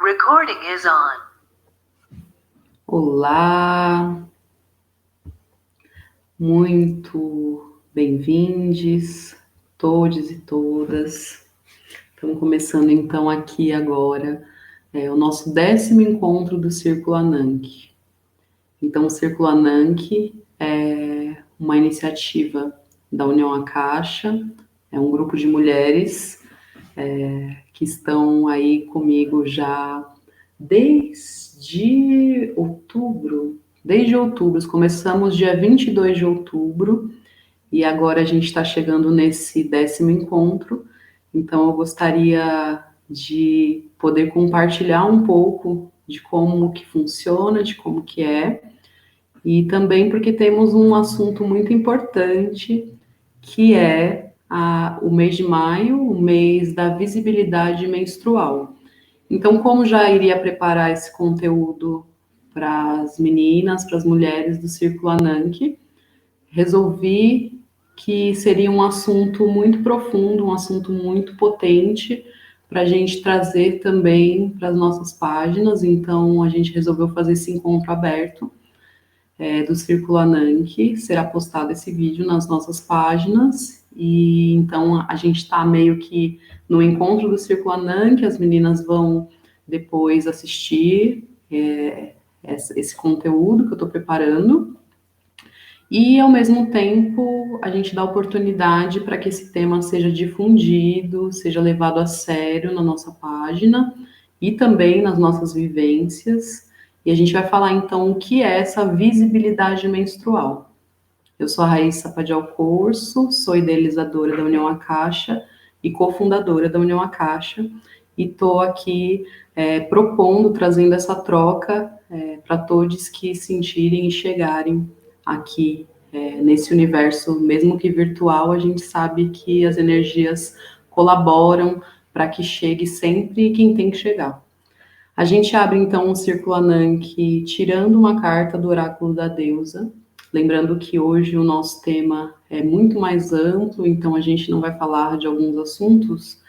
Recording is on. Olá, muito bem-vindos, todos e todas. Estamos começando então aqui agora o nosso 10º encontro do Círculo Ananke. Então, o Círculo Ananke é uma iniciativa da União Akasha, é um grupo de mulheres que estão aí comigo já desde outubro. Começamos dia 22 de outubro e agora a gente está chegando nesse 10º encontro. Então, eu gostaria de poder compartilhar um pouco de como que funciona, de como que é, e também porque temos um assunto muito importante, que é o mês de maio, o mês da visibilidade menstrual. Então, como já iria preparar esse conteúdo para as meninas, para as mulheres do Círculo Ananke, resolvi que seria um assunto muito profundo, um assunto muito potente para a gente trazer também para as nossas páginas. Então, a gente resolveu fazer esse encontro aberto do Círculo Ananke. Será postado esse vídeo nas nossas páginas. E então a gente está meio que no encontro do Círculo Ananke, as meninas vão depois assistir esse conteúdo que eu estou preparando, e ao mesmo tempo a gente dá oportunidade para que esse tema seja difundido, seja levado a sério na nossa página e também nas nossas vivências. E a gente vai falar então o que é essa visibilidade menstrual. Eu sou a Raíssa Padial Corso, sou idealizadora da União Akasha e cofundadora da União Akasha, e estou aqui propondo, trazendo essa troca para todos que sentirem e chegarem aqui nesse universo, mesmo que virtual. A gente sabe que as energias colaboram para que chegue sempre quem tem que chegar. A gente abre então um Círculo Ananke tirando uma carta do Oráculo da Deusa. Lembrando que hoje o nosso tema é muito mais amplo, então a gente não vai falar de alguns assuntos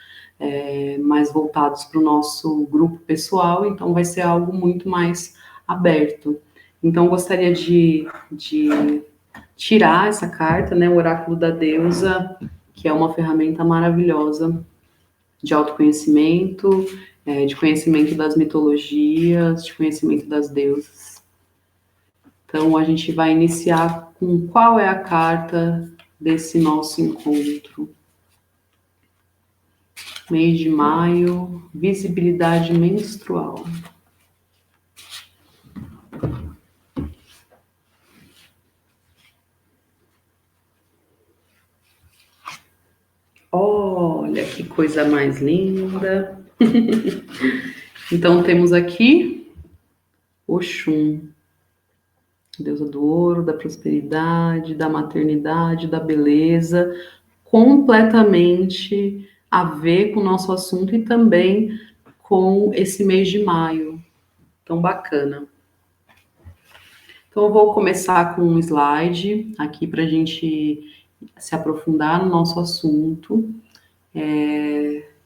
mais voltados para o nosso grupo pessoal, então vai ser algo muito mais aberto. Então, gostaria de tirar essa carta, o Oráculo da Deusa, que é uma ferramenta maravilhosa de autoconhecimento, de conhecimento das mitologias, de conhecimento das deusas. Então, a gente vai iniciar com qual é a carta desse nosso encontro. Mês de maio, visibilidade menstrual. Olha que coisa mais linda. Então, temos aqui Oxum, deusa do ouro, da prosperidade, da maternidade, da beleza, completamente a ver com o nosso assunto e também com esse mês de maio, tão bacana. Então, eu vou começar com um slide aqui para a gente se aprofundar no nosso assunto.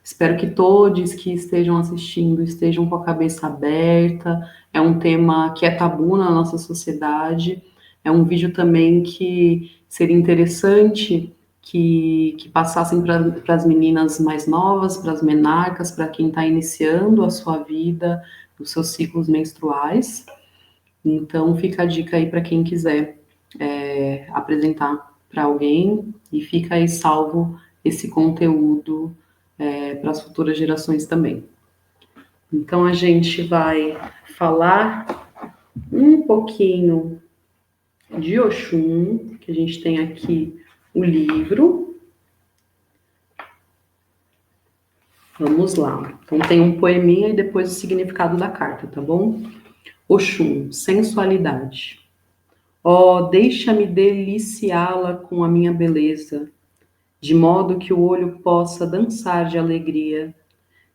Espero que todos que estejam assistindo estejam com a cabeça aberta. É um tema que é tabu na nossa sociedade. É um vídeo também que seria interessante que passassem para as meninas mais novas, para as menarcas, para quem está iniciando a sua vida, os seus ciclos menstruais. Então, fica a dica aí para quem quiser apresentar para alguém, e fica aí salvo esse conteúdo para as futuras gerações também. Então, a gente vai falar um pouquinho de Oxum, que a gente tem aqui o livro. Vamos lá. Então, tem um poeminha e depois o significado da carta, tá bom? Oxum, sensualidade. Oh, deixa-me deliciá-la com a minha beleza, de modo que o olho possa dançar de alegria.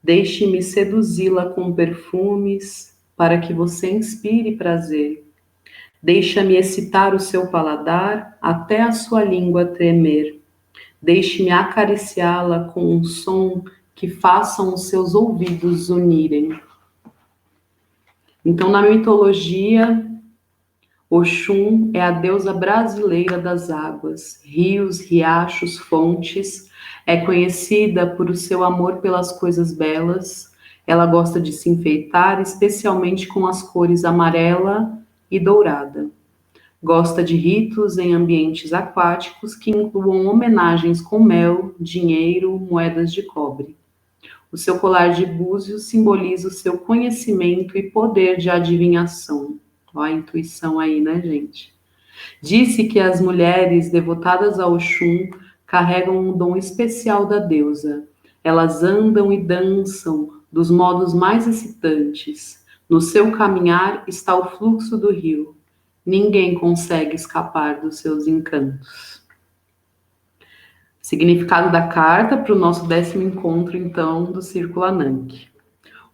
Deixe-me seduzi-la com perfumes, para que você inspire prazer. Deixa-me excitar o seu paladar até a sua língua tremer. Deixe-me acariciá-la com um som que façam os seus ouvidos unirem. Então, na mitologia, Oxum é a deusa brasileira das águas, rios, riachos, fontes. É conhecida por o seu amor pelas coisas belas. Ela gosta de se enfeitar, especialmente com as cores amarela e dourada. Gosta de ritos em ambientes aquáticos que incluam homenagens com mel, dinheiro, moedas de cobre. O seu colar de búzios simboliza o seu conhecimento e poder de adivinhação. Ó a intuição aí, né, gente? Disse que as mulheres devotadas a Oxum carregam um dom especial da deusa. Elas andam e dançam dos modos mais excitantes. No seu caminhar está o fluxo do rio. Ninguém consegue escapar dos seus encantos. Significado da carta para o nosso 10º encontro, então, do Círculo Ananke.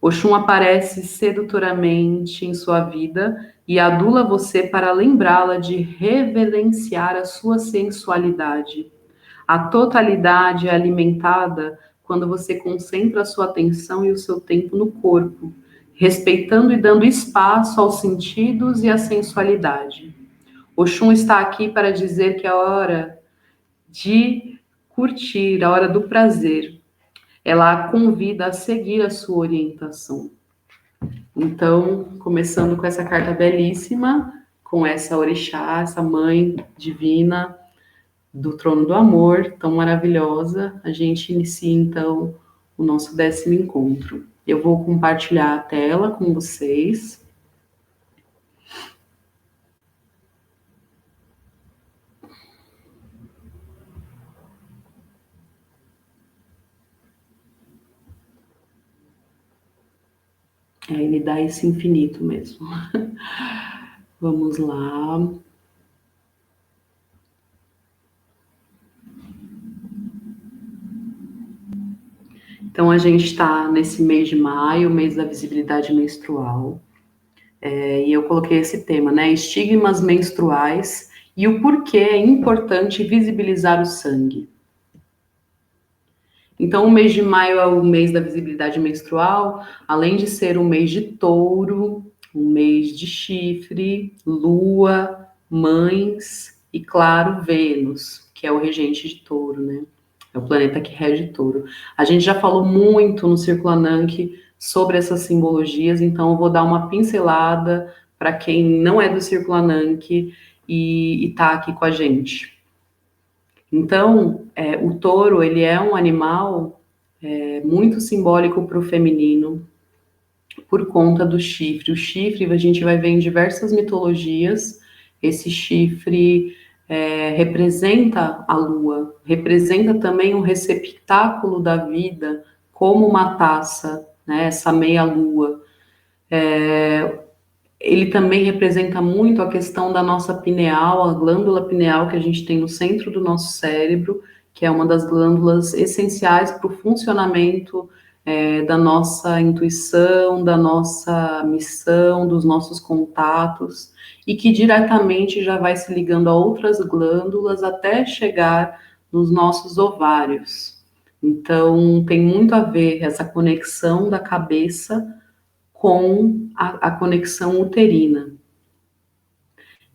Oxum aparece sedutoramente em sua vida e adula você para lembrá-la de reverenciar a sua sensualidade. A totalidade é alimentada quando você concentra a sua atenção e o seu tempo no corpo, respeitando e dando espaço aos sentidos e à sensualidade. Oxum está aqui para dizer que é hora de curtir, a hora do prazer. Ela a convida a seguir a sua orientação. Então, começando com essa carta belíssima, com essa orixá, essa mãe divina do trono do amor, tão maravilhosa, a gente inicia então o nosso 10º encontro. Eu vou compartilhar a tela com vocês. Ele dá esse infinito mesmo. Vamos lá. Então, a gente está nesse mês de maio, mês da visibilidade menstrual, e eu coloquei esse tema, né? Estigmas menstruais e o porquê é importante visibilizar o sangue. Então, o mês de maio é o mês da visibilidade menstrual, além de ser um mês de touro, um mês de chifre, lua, mães e, claro, Vênus, que é o regente de touro, né? É o planeta que rege touro. A gente já falou muito no Círculo Ananke sobre essas simbologias, então eu vou dar uma pincelada para quem não é do Círculo Ananke e está aqui com a gente. Então, o touro, ele é um animal muito simbólico para o feminino, por conta do chifre. O chifre, a gente vai ver em diversas mitologias, esse chifre representa a lua, representa também o receptáculo da vida, como uma taça, né, essa meia-lua. Ele também representa muito a questão da nossa pineal, a glândula pineal que a gente tem no centro do nosso cérebro, que é uma das glândulas essenciais para o funcionamento da nossa intuição, da nossa missão, dos nossos contatos, e que diretamente já vai se ligando a outras glândulas até chegar nos nossos ovários. Então, tem muito a ver essa conexão da cabeça com a conexão uterina.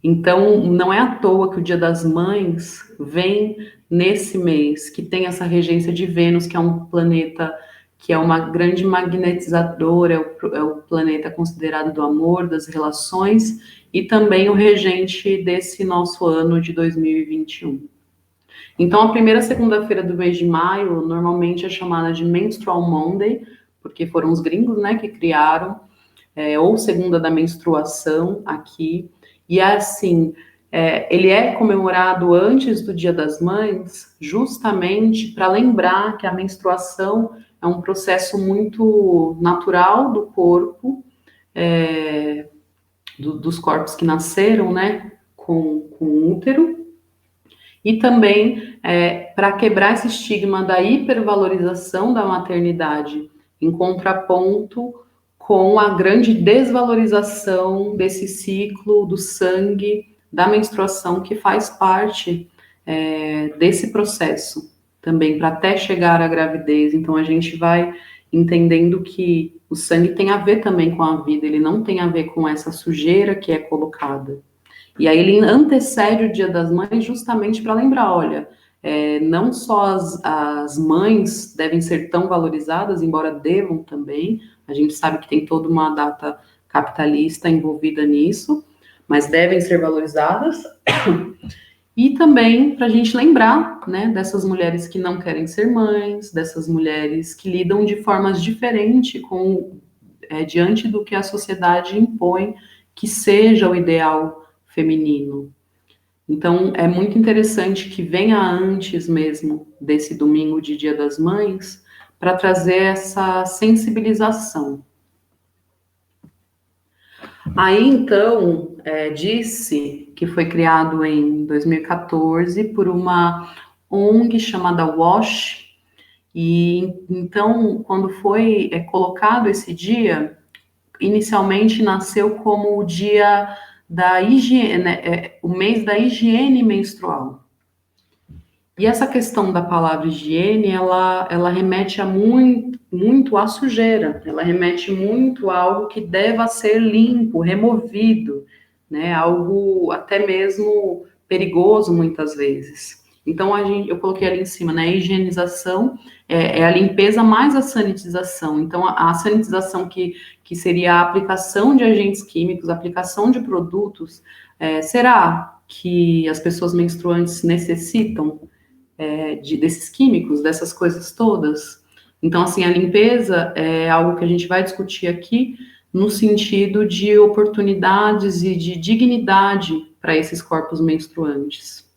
Então, não é à toa que o Dia das Mães vem nesse mês, que tem essa regência de Vênus, que é um planeta que é uma grande magnetizadora, é o planeta considerado do amor, das relações, e também o regente desse nosso ano de 2021. Então, a primeira segunda-feira do mês de maio, normalmente é chamada de Menstrual Monday, porque foram os gringos, né, que criaram, ou segunda da menstruação aqui, e assim, ele é comemorado antes do Dia das Mães, justamente para lembrar que a menstruação é um processo muito natural do corpo, dos corpos que nasceram, né, com útero, e também para quebrar esse estigma da hipervalorização da maternidade, em contraponto com a grande desvalorização desse ciclo do sangue, da menstruação, que faz parte desse processo também, para até chegar à gravidez. Então, a gente vai entendendo que o sangue tem a ver também com a vida, ele não tem a ver com essa sujeira que é colocada. E aí ele antecede o Dia das Mães justamente para lembrar, olha, não só as mães devem ser tão valorizadas, embora devam também, a gente sabe que tem toda uma data capitalista envolvida nisso, mas devem ser valorizadas, e também para a gente lembrar, né, dessas mulheres que não querem ser mães, dessas mulheres que lidam de formas diferentes diante do que a sociedade impõe que seja o ideal feminino. Então, é muito interessante que venha antes mesmo desse domingo de Dia das Mães para trazer essa sensibilização. Aí, então, disse que foi criado em 2014 por uma ONG chamada WASH, e então, quando foi colocado esse dia, inicialmente nasceu como o dia da higiene, o mês da higiene menstrual. E essa questão da palavra higiene, ela remete a muito à sujeira, ela remete muito a algo que deva ser limpo, removido, né? Algo até mesmo perigoso muitas vezes. Então eu coloquei ali em cima, né? A higienização é a limpeza mais a sanitização. Então a sanitização que seria a aplicação de agentes químicos, a aplicação de produtos, será que as pessoas menstruantes necessitam desses químicos, dessas coisas todas? Então, assim, a limpeza é algo que a gente vai discutir aqui no sentido de oportunidades e de dignidade para esses corpos menstruantes.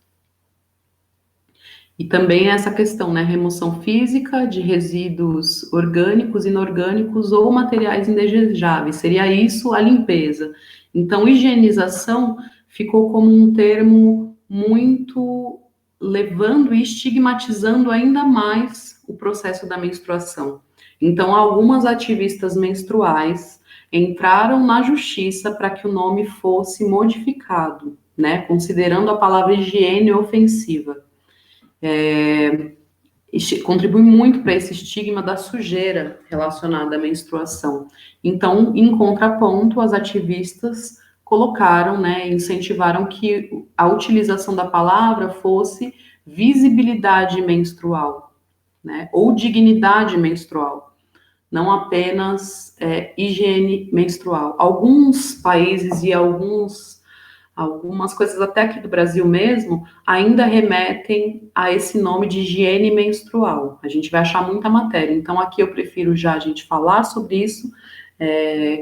E também essa questão, né, remoção física de resíduos orgânicos, inorgânicos ou materiais indesejáveis, seria isso a limpeza. Então, higienização ficou como um termo muito levando e estigmatizando ainda mais o processo da menstruação. Então, algumas ativistas menstruais entraram na justiça para que o nome fosse modificado, né, considerando a palavra higiene ofensiva. Contribui muito para esse estigma da sujeira relacionada à menstruação. Então, em contraponto, as ativistas colocaram, né, incentivaram que a utilização da palavra fosse visibilidade menstrual, né, ou dignidade menstrual, não apenas higiene menstrual. Alguns países e algumas coisas até aqui do Brasil mesmo ainda remetem a esse nome de higiene menstrual. A gente vai achar muita matéria. Então, aqui eu prefiro já a gente falar sobre isso,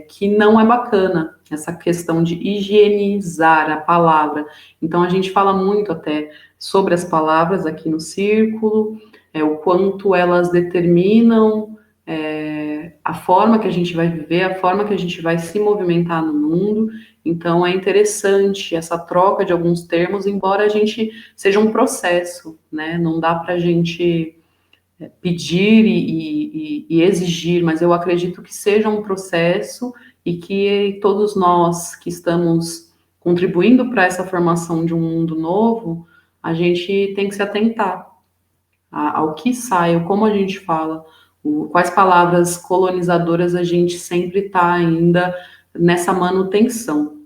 que não é bacana, essa questão de higienizar a palavra. Então, a gente fala muito até sobre as palavras aqui no Círculo, o quanto elas determinam a forma que a gente vai viver, a forma que a gente vai se movimentar no mundo. Então, é interessante essa troca de alguns termos, embora a gente seja um processo, né? Não dá para a gente pedir e exigir, mas eu acredito que seja um processo e que todos nós que estamos contribuindo para essa formação de um mundo novo, a gente tem que se atentar ao que sai, como a gente fala, quais palavras colonizadoras a gente sempre está ainda nessa manutenção.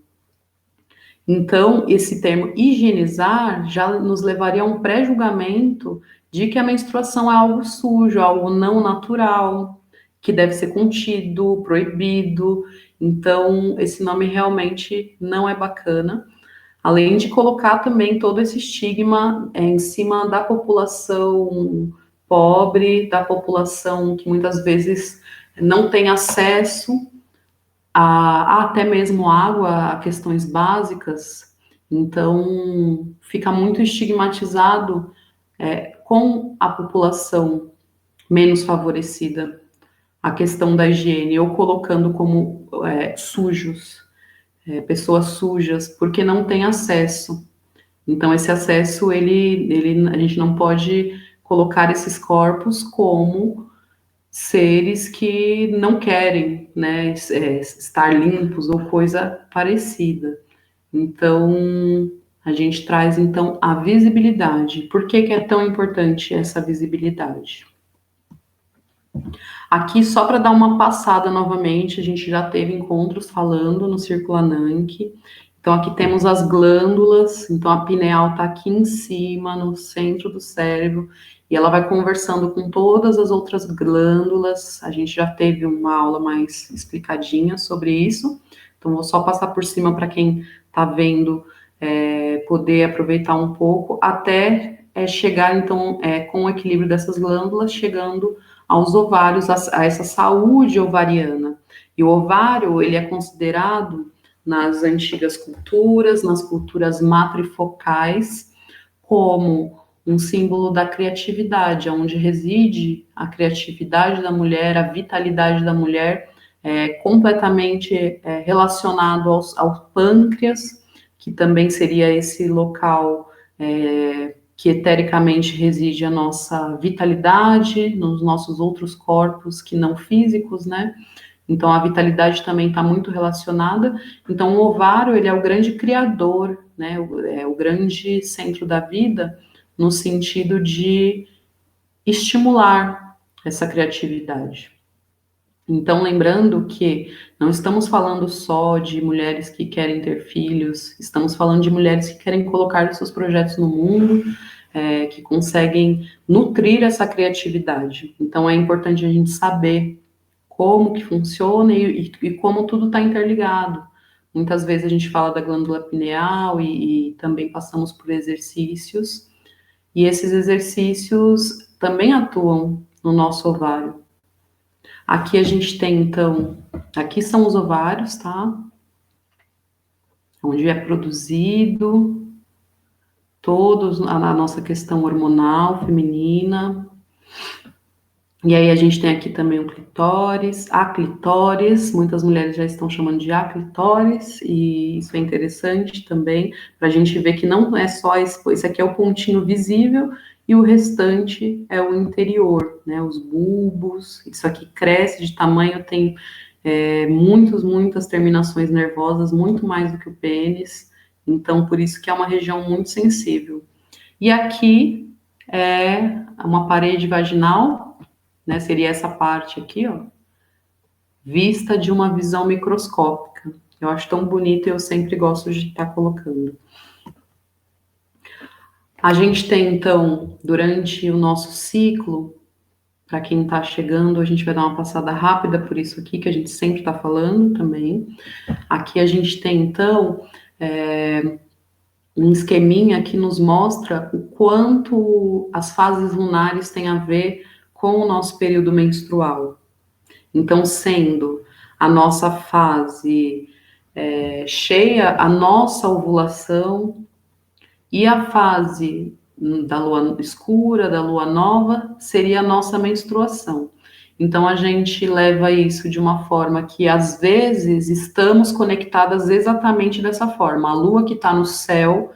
Então, esse termo higienizar já nos levaria a um pré-julgamento de que a menstruação é algo sujo, algo não natural, que deve ser contido, proibido. Então, esse nome realmente não é bacana. Além de colocar também todo esse estigma em cima da população pobre, da população que muitas vezes não tem acesso a até mesmo água, a questões básicas. Então, fica muito estigmatizado com a população menos favorecida a questão da higiene, ou colocando como sujos, pessoas sujas, porque não tem acesso. Então, esse acesso, a gente não pode colocar esses corpos como seres que não querem, né, estar limpos ou coisa parecida. Então, a gente traz, então, a visibilidade. Por que que é tão importante essa visibilidade? Aqui, só para dar uma passada novamente, a gente já teve encontros falando no Círculo Ananke. Então, aqui temos as glândulas. Então, a pineal está aqui em cima, no centro do cérebro, e ela vai conversando com todas as outras glândulas. A gente já teve uma aula mais explicadinha sobre isso. Então, vou só passar por cima para quem está vendo poder aproveitar um pouco, até chegar, então, com o equilíbrio dessas glândulas, chegando aos ovários, a essa saúde ovariana. E o ovário, ele é considerado, nas antigas culturas, nas culturas matrifocais, como um símbolo da criatividade, onde reside a criatividade da mulher, a vitalidade da mulher, completamente relacionado ao pâncreas, que também seria esse local que etericamente reside a nossa vitalidade nos nossos outros corpos que não físicos, né? Então a vitalidade também está muito relacionada. Então o ovário, ele é o grande criador, né? É o grande centro da vida, no sentido de estimular essa criatividade. Então, lembrando que não estamos falando só de mulheres que querem ter filhos, estamos falando de mulheres que querem colocar seus projetos no mundo, que conseguem nutrir essa criatividade. Então, é importante a gente saber como que funciona e como tudo está interligado. Muitas vezes a gente fala da glândula pineal e também passamos por exercícios, e esses exercícios também atuam no nosso ovário. Aqui a gente tem, então, aqui são os ovários, tá? Onde é produzido todos a nossa questão hormonal feminina. E aí a gente tem aqui também o clitóris, a clitóris, muitas mulheres já estão chamando de aclitóris, e isso é interessante também, para a gente ver que não é só esse aqui é o pontinho visível, e o restante é o interior, né, os bulbos, isso aqui cresce de tamanho, tem muitas terminações nervosas, muito mais do que o pênis, então por isso que é uma região muito sensível. E aqui é uma parede vaginal, né, seria essa parte aqui, ó, vista de uma visão microscópica. Eu acho tão bonito e eu sempre gosto de estar colocando. A gente tem, então, durante o nosso ciclo, para quem está chegando, a gente vai dar uma passada rápida por isso aqui, que a gente sempre está falando também. Aqui a gente tem, então, um esqueminha que nos mostra o quanto as fases lunares têm a ver com o nosso período menstrual. Então, sendo a nossa fase cheia, a nossa ovulação, e a fase da lua escura, da lua nova, seria a nossa menstruação. Então, a gente leva isso de uma forma que, às vezes, estamos conectadas exatamente dessa forma. A lua que está no céu,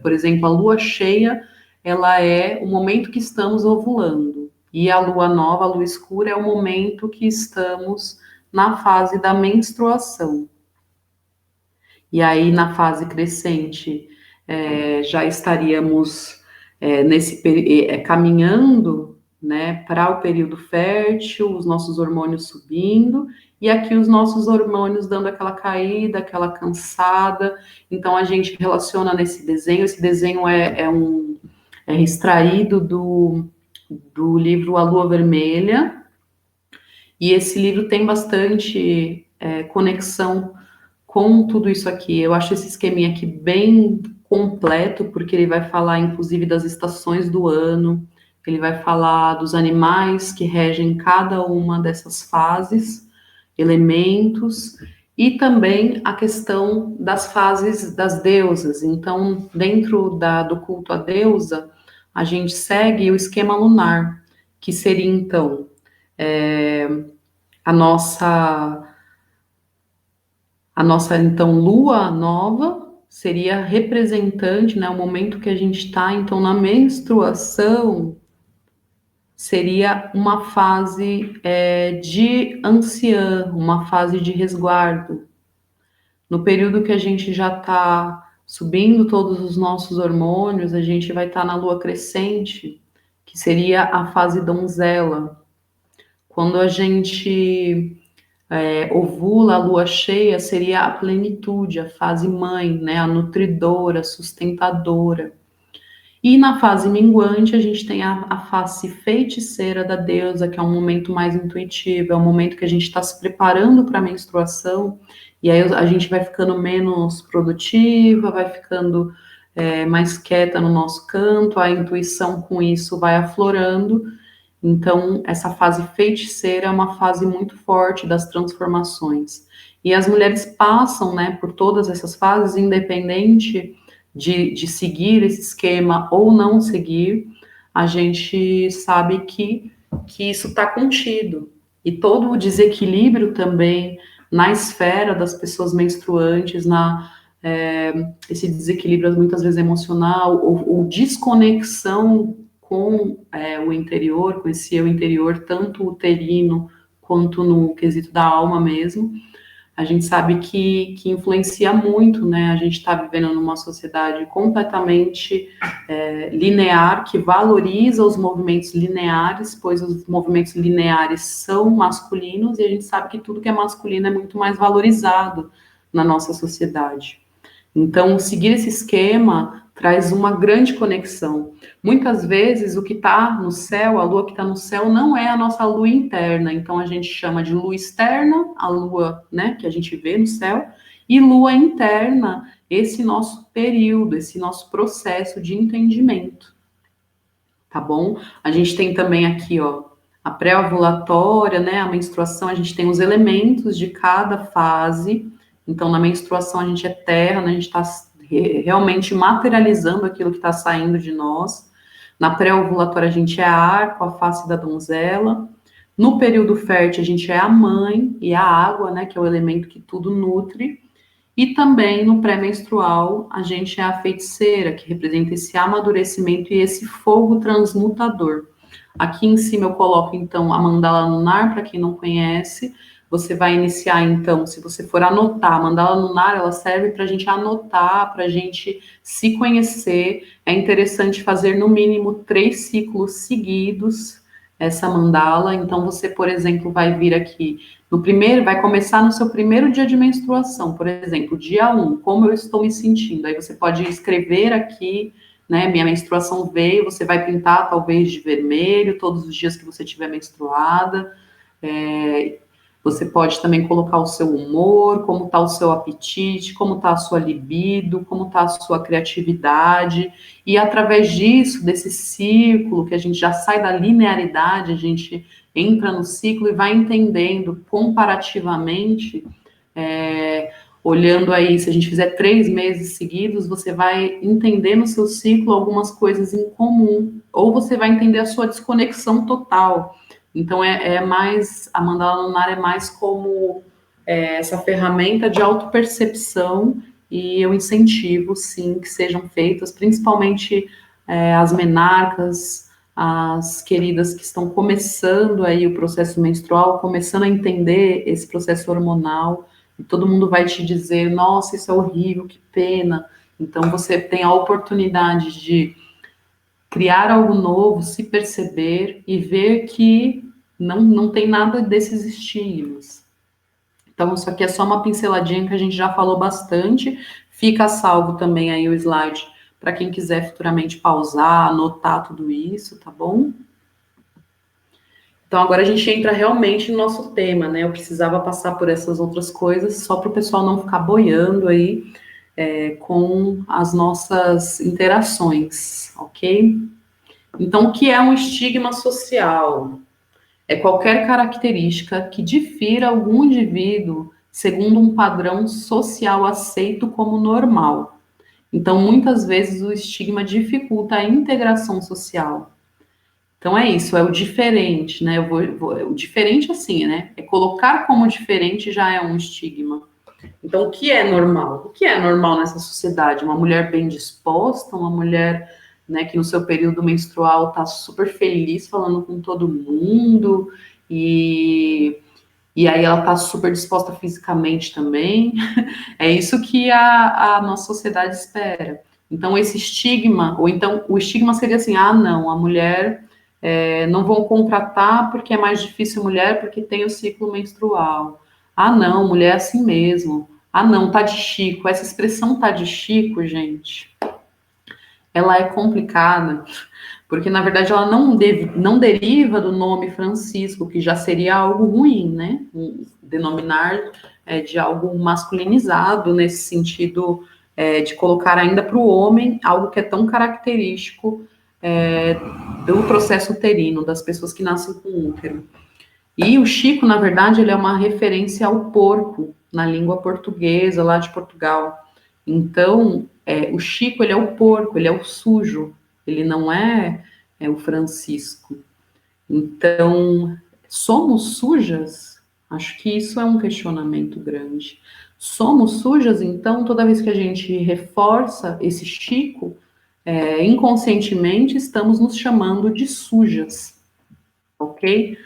por exemplo, a lua cheia, ela é o momento que estamos ovulando. E a lua nova, a lua escura, é o momento que estamos na fase da menstruação. E aí, na fase crescente, já estaríamos caminhando, né, para o período fértil, os nossos hormônios subindo, e aqui os nossos hormônios dando aquela caída, aquela cansada. Então, a gente relaciona nesse desenho, esse desenho é extraído do livro A Lua Vermelha, e esse livro tem bastante conexão com tudo isso aqui. Eu acho esse esqueminha aqui bem completo, porque ele vai falar, inclusive, das estações do ano, ele vai falar dos animais que regem cada uma dessas fases, elementos, e também a questão das fases das deusas. Então, dentro do culto à deusa, a gente segue o esquema lunar, que seria, então, a nossa então, lua nova seria representante, né, o momento que a gente está, então, na menstruação, seria uma fase de anciã, uma fase de resguardo. No período que a gente já está subindo todos os nossos hormônios, a gente vai estar na lua crescente, que seria a fase donzela, Quando a gente ovula, a lua cheia seria a plenitude, a fase mãe, né? A nutridora, sustentadora. E na fase minguante, a gente tem a face feiticeira da deusa, que é um momento mais intuitivo, é um momento que a gente está se preparando para a menstruação, e aí a gente vai ficando menos produtiva, vai ficando mais quieta no nosso canto, a intuição com isso vai aflorando. Então, essa fase feiticeira é uma fase muito forte das transformações. E as mulheres passam, né, por todas essas fases, independente de seguir esse esquema ou não seguir, a gente sabe que isso está contido. E todo o desequilíbrio também na esfera das pessoas menstruantes, esse desequilíbrio muitas vezes emocional, ou desconexão com o interior, com esse eu interior, tanto uterino quanto no quesito da alma mesmo, a gente sabe que influencia muito, né? A gente está vivendo numa sociedade completamente linear, que valoriza os movimentos lineares, pois os movimentos lineares são masculinos, e a gente sabe que tudo que é masculino é muito mais valorizado na nossa sociedade. Então, seguir esse esquema traz uma grande conexão. Muitas vezes, o que está no céu, a lua que está no céu, não é a nossa lua interna. Então, a gente chama de lua externa, a lua, né, que a gente vê no céu, e lua interna, esse nosso período, esse nosso processo de entendimento. Tá bom? A gente tem também aqui, ó, a pré-ovulatória, né, a menstruação, a gente tem os elementos de cada fase. Então, na menstruação, a gente é terra, né, a gente está realmente materializando aquilo que está saindo de nós. Na pré-ovulatória, a gente é ar, com a face da donzela. No período fértil, a gente é a mãe e a água, né, que é o elemento que tudo nutre. E também no pré-menstrual, a gente é a feiticeira, que representa esse amadurecimento e esse fogo transmutador. Aqui em cima eu coloco, então, a mandala lunar, para quem não conhece. Você vai iniciar, então, se você for anotar, a mandala lunar, ela serve para a gente anotar, para a gente se conhecer. É interessante fazer, no mínimo, 3 ciclos seguidos, essa mandala. Então, você, por exemplo, vai vir aqui no primeiro, vai começar no seu primeiro dia de menstruação, por exemplo, dia 1, como eu estou me sentindo. Aí você pode escrever aqui, né? Minha menstruação veio, você vai pintar talvez de vermelho todos os dias que você estiver menstruada. Você pode também colocar o seu humor, como está o seu apetite, como está a sua libido, como está a sua criatividade. E através disso, desse ciclo, que a gente já sai da linearidade, a gente entra no ciclo e vai entendendo comparativamente, olhando aí, se a gente fizer 3 meses seguidos, você vai entender no seu ciclo algumas coisas em comum, ou você vai entender a sua desconexão total. Então, mais, a mandala lunar é mais como essa ferramenta de autopercepção, e eu incentivo, sim, que sejam feitas, principalmente as menarcas, as queridas que estão começando aí o processo menstrual, começando a entender esse processo hormonal, e todo mundo vai te dizer, nossa, isso é horrível, que pena. Então, você tem a oportunidade de criar algo novo, se perceber e ver que não tem nada desses estigmas. Então, isso aqui é só uma pinceladinha que a gente já falou bastante. Fica salvo também aí o slide para quem quiser futuramente pausar, anotar tudo isso, tá bom? Então, agora a gente entra realmente no nosso tema, né? Eu precisava passar por essas outras coisas só para o pessoal não ficar boiando aí com as nossas interações, ok? Então, o que é um estigma social? É qualquer característica que difira algum indivíduo segundo um padrão social aceito como normal. Então, muitas vezes o estigma dificulta a integração social. Então é isso, é o diferente, né? O diferente assim, né? É colocar como diferente já é um estigma. Então, o que é normal? O que é normal nessa sociedade? Uma mulher bem disposta, uma mulher, né, que no seu período menstrual está super feliz, falando com todo mundo, e aí ela está super disposta fisicamente também. É isso que a nossa sociedade espera. Então, esse estigma, ou então o estigma seria assim: ah, não, a mulher não vão contratar porque é mais difícil mulher porque tem o ciclo menstrual. Ah, não, mulher é assim mesmo. Ah, não, tá de Chico. Essa expressão tá de Chico, gente, ela é complicada, porque na verdade ela não deriva do nome Francisco, que já seria algo ruim, né? Denominar de algo masculinizado, nesse sentido de colocar ainda para o homem algo que é tão característico é, do processo uterino, das pessoas que nascem com útero. E o Chico, na verdade, ele é uma referência ao porco, na língua portuguesa, lá de Portugal. Então, o Chico, ele é o porco, ele é o sujo, ele não é o Francisco. Então, somos sujas? Acho que isso é um questionamento grande. Somos sujas, então, toda vez que a gente reforça esse Chico, inconscientemente estamos nos chamando de sujas, ok?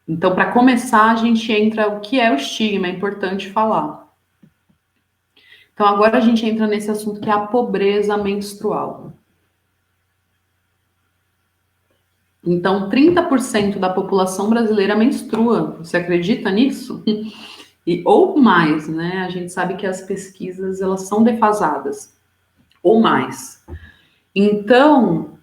Então, para começar, a gente entra o que é o estigma, é importante falar. Então, agora a gente entra nesse assunto que é a pobreza menstrual. Então, 30% da população brasileira menstrua. Você acredita nisso? Ou mais, né? A gente sabe que as pesquisas, elas são defasadas. Ou mais. Então,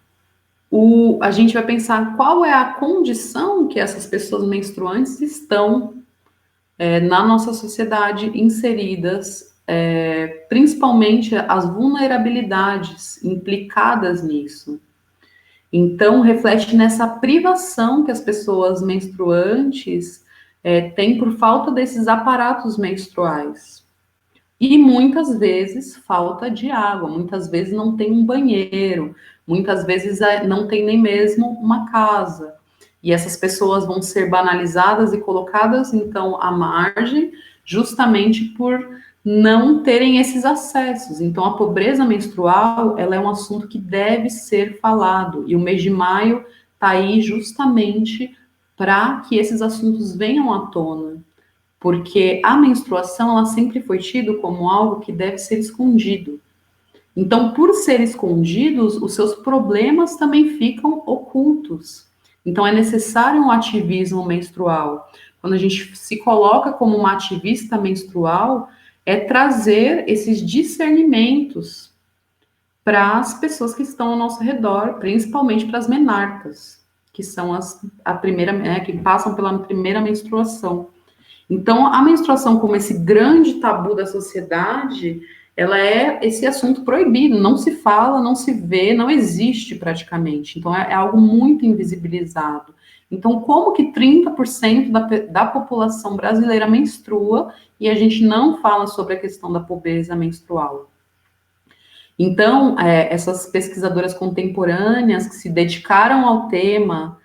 a gente vai pensar qual é a condição que essas pessoas menstruantes estão na nossa sociedade inseridas, principalmente as vulnerabilidades implicadas nisso. Então, reflete nessa privação que as pessoas menstruantes têm por falta desses aparatos menstruais. E muitas vezes falta de água, muitas vezes não tem um banheiro, muitas vezes não tem nem mesmo uma casa. E essas pessoas vão ser banalizadas e colocadas, então, à margem, justamente por não terem esses acessos. Então, a pobreza menstrual, ela é um assunto que deve ser falado. E o mês de maio está aí justamente para que esses assuntos venham à tona. Porque a menstruação, ela sempre foi tida como algo que deve ser escondido. Então, por ser escondidos, os seus problemas também ficam ocultos. Então, é necessário um ativismo menstrual. Quando a gente se coloca como uma ativista menstrual, é trazer esses discernimentos para as pessoas que estão ao nosso redor, principalmente para as menarcas, que são a primeira, que passam pela primeira menstruação. Então, a menstruação, como esse grande tabu da sociedade, ela é esse assunto proibido, não se fala, não se vê, não existe praticamente. Então, é algo muito invisibilizado. Então, como que 30% da população brasileira menstrua e a gente não fala sobre a questão da pobreza menstrual? Então, essas pesquisadoras contemporâneas que se dedicaram ao tema,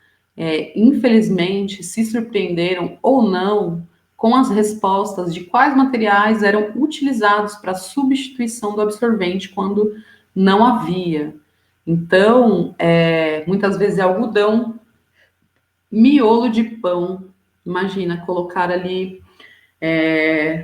infelizmente, se surpreenderam ou não com as respostas de quais materiais eram utilizados para substituição do absorvente quando não havia. Então, muitas vezes é algodão, miolo de pão. Imagina colocar ali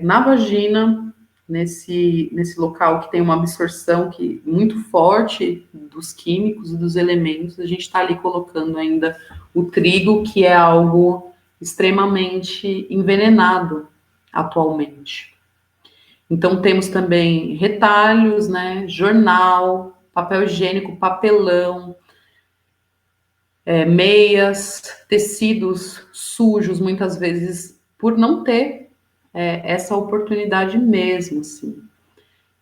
na vagina, nesse local que tem uma absorção muito forte dos químicos e dos elementos, a gente está ali colocando ainda o trigo, que é algo extremamente envenenado atualmente. Então, temos também retalhos, né, jornal, papel higiênico, papelão, meias, tecidos sujos, muitas vezes por não ter essa oportunidade mesmo, assim.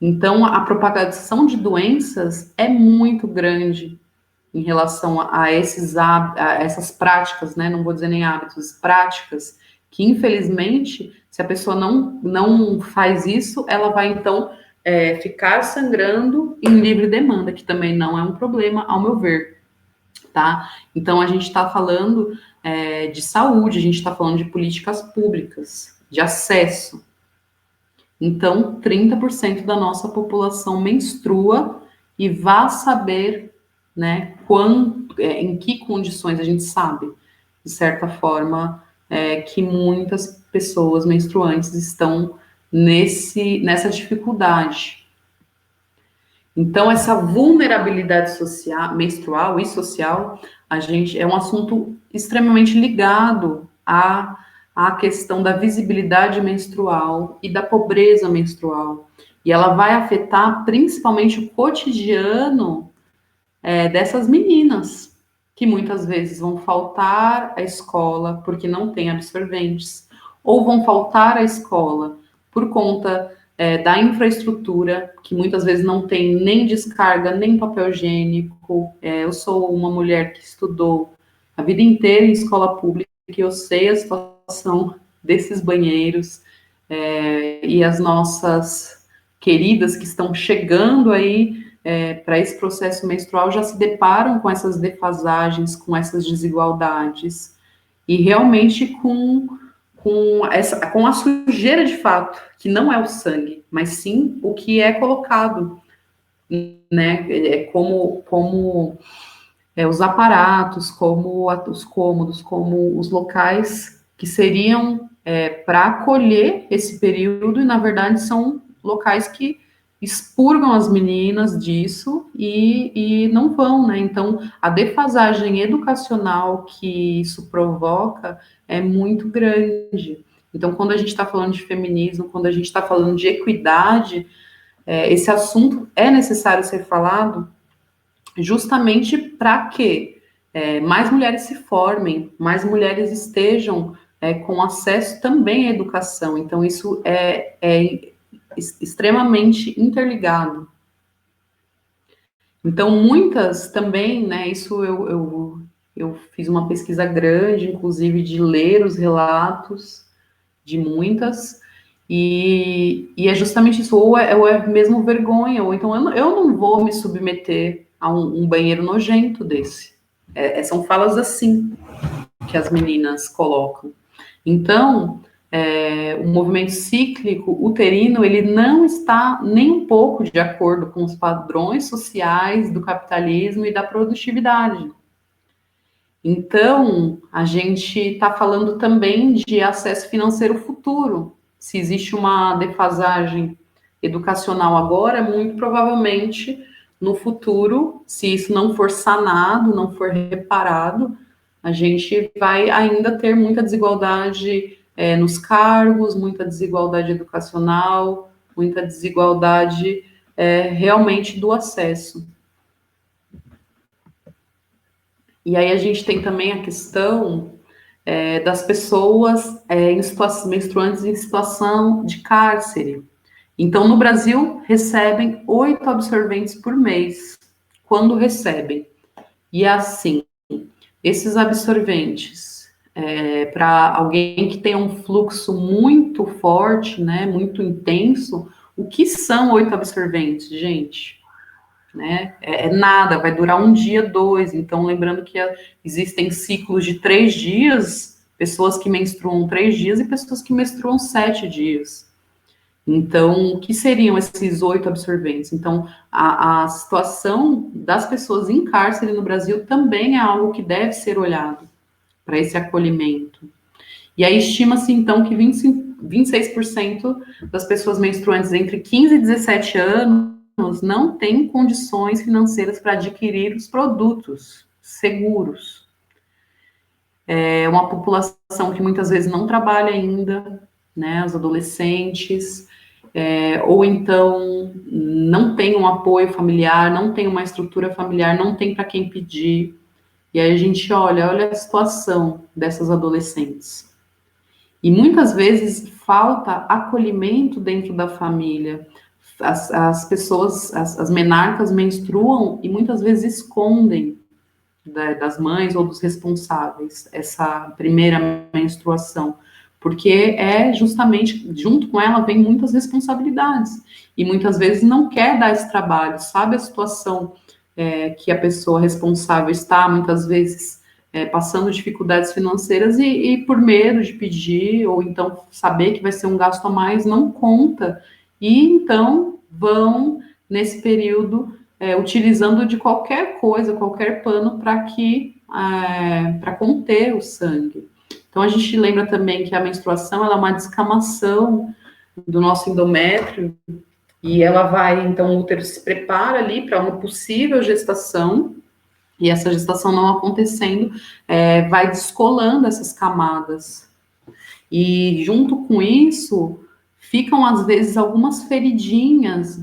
Então, a propagação de doenças é muito grande em relação a essas práticas, né? Não vou dizer nem hábitos, práticas, que infelizmente, se a pessoa não faz isso, ela vai então ficar sangrando em livre demanda, que também não é um problema, ao meu ver, tá? Então, a gente está falando de saúde, a gente está falando de políticas públicas, de acesso. Então, 30% da nossa população menstrua e vá saber, né, em que condições a gente sabe, de certa forma, que muitas pessoas menstruantes estão nessa dificuldade. Então, essa vulnerabilidade social, menstrual e social, a gente é um assunto extremamente ligado à questão da visibilidade menstrual e da pobreza menstrual. E ela vai afetar principalmente o cotidiano dessas meninas, que muitas vezes vão faltar à escola porque não tem absorventes, ou vão faltar à escola por conta da infraestrutura, que muitas vezes não tem nem descarga, nem papel higiênico. Eu sou uma mulher que estudou a vida inteira em escola pública, e eu sei a situação desses banheiros, e as nossas queridas que estão chegando aí para esse processo menstrual já se deparam com essas defasagens, com essas desigualdades, e realmente com a sujeira de fato, que não é o sangue, mas sim o que é colocado, né? Como os aparatos, como os cômodos, como os locais que seriam para acolher esse período, e na verdade são locais que expurgam as meninas disso e não vão, né? Então, a defasagem educacional que isso provoca é muito grande. Então, quando a gente está falando de feminismo, quando a gente está falando de equidade, esse assunto é necessário ser falado justamente para que mais mulheres se formem, mais mulheres estejam com acesso também à educação. Então, isso é extremamente interligado. Então, muitas também, né? Isso eu fiz uma pesquisa grande, inclusive, de ler os relatos de muitas, e é justamente isso, ou é mesmo vergonha, ou então eu não vou me submeter a um banheiro nojento desse. São falas assim que as meninas colocam. Então, o movimento cíclico uterino, ele não está nem um pouco de acordo com os padrões sociais do capitalismo e da produtividade. Então, a gente está falando também de acesso financeiro futuro. Se existe uma defasagem educacional agora, muito provavelmente no futuro, se isso não for sanado, não for reparado, a gente vai ainda ter muita desigualdade nos cargos, muita desigualdade educacional, muita desigualdade realmente do acesso. E aí a gente tem também a questão das pessoas menstruantes em situação de cárcere. Então, no Brasil, recebem 8 absorventes por mês, quando recebem. E assim, esses absorventes, para alguém que tem um fluxo muito forte, né, muito intenso, o que são 8 absorventes, gente? Né? Nada, vai durar um dia, dois. Então, lembrando que existem ciclos de 3 dias, pessoas que menstruam 3 dias e pessoas que menstruam 7 dias. Então, o que seriam esses 8 absorventes? Então, a situação das pessoas em cárcere no Brasil também é algo que deve ser olhado para esse acolhimento. E aí estima-se, então, que 26% das pessoas menstruantes entre 15 e 17 anos não têm condições financeiras para adquirir os produtos seguros. É uma população que muitas vezes não trabalha ainda, né, os adolescentes, ou então não tem um apoio familiar, não tem uma estrutura familiar, não tem para quem pedir. E aí a gente olha a situação dessas adolescentes. E muitas vezes falta acolhimento dentro da família. As pessoas, as menarcas menstruam e muitas vezes escondem das mães ou dos responsáveis essa primeira menstruação, porque justamente junto com ela vem muitas responsabilidades e muitas vezes não quer dar esse trabalho, sabe a situação que a pessoa responsável está muitas vezes passando dificuldades financeiras e por medo de pedir, ou então saber que vai ser um gasto a mais, não conta, e então vão, nesse período, utilizando de qualquer coisa, qualquer pano para conter o sangue. Então a gente lembra também que a menstruação ela é uma descamação do nosso endométrio, E ela vai, então, o útero se prepara ali para uma possível gestação, e essa gestação não acontecendo, vai descolando essas camadas. E junto com isso, ficam às vezes algumas feridinhas,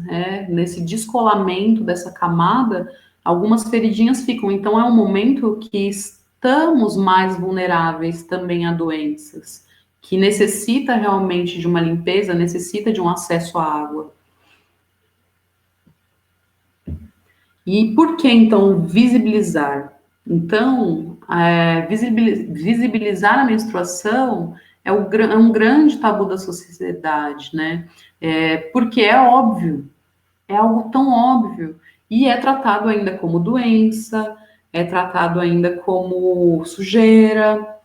nesse descolamento dessa camada, algumas feridinhas ficam. Então é um momento que estamos mais vulneráveis também a doenças, que necessita realmente de uma limpeza, necessita de um acesso à água. E por que então visibilizar? Então, visibilizar a menstruação é um grande tabu da sociedade, né? Porque é óbvio, é algo tão óbvio, e é tratado ainda como doença, é tratado ainda como sujeira,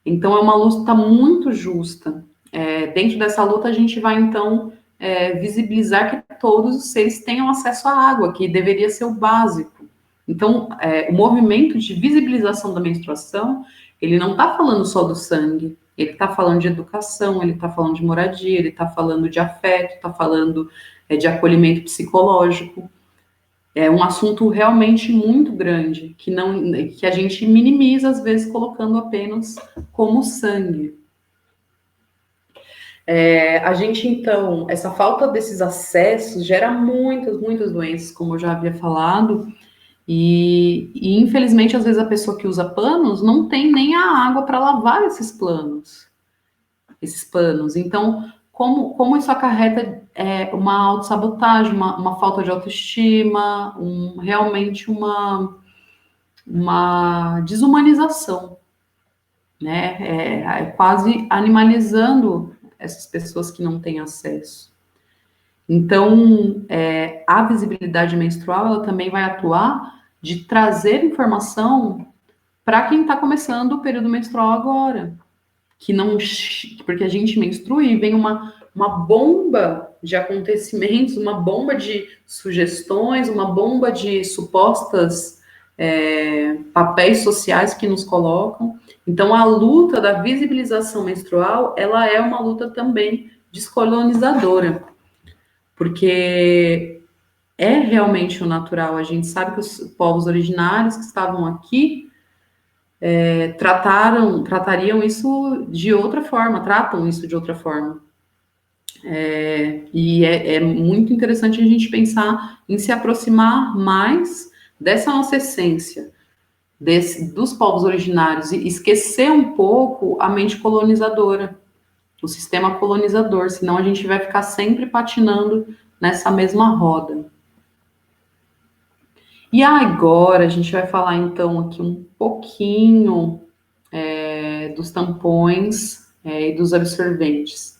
então é uma luta muito justa. Dentro dessa luta, a gente vai então visibilizar que todos os seres tenham acesso à água, que deveria ser o básico. Então, o movimento de visibilização da menstruação, ele não está falando só do sangue, ele está falando de educação, ele está falando de moradia, ele está falando de afeto, está falando de acolhimento psicológico. É um assunto realmente muito grande, que a gente minimiza, às vezes, colocando apenas como sangue. A gente, então, essa falta desses acessos gera muitas doenças, como eu já havia falado, e infelizmente, às vezes, a pessoa que usa panos não tem nem a água para lavar esses panos. Então, como isso acarreta uma autossabotagem, uma falta de autoestima, realmente uma desumanização, né? Quase animalizando essas pessoas que não têm acesso. Então, a visibilidade menstrual, ela também vai atuar de trazer informação para quem está começando o período menstrual agora, que não, porque a gente menstrua e vem uma bomba de acontecimentos, uma bomba de sugestões, uma bomba de supostas papéis sociais que nos colocam. Então, a luta da visibilização menstrual, ela é uma luta também descolonizadora, porque é realmente o natural. A gente sabe que os povos originários que estavam aqui tratariam isso de outra forma, tratam isso de outra forma. E é muito interessante a gente pensar em se aproximar mais dessa nossa essência, dos povos originários, e esquecer um pouco a mente colonizadora, o sistema colonizador, senão a gente vai ficar sempre patinando nessa mesma roda. E agora a gente vai falar então aqui um pouquinho dos tampões e dos absorventes.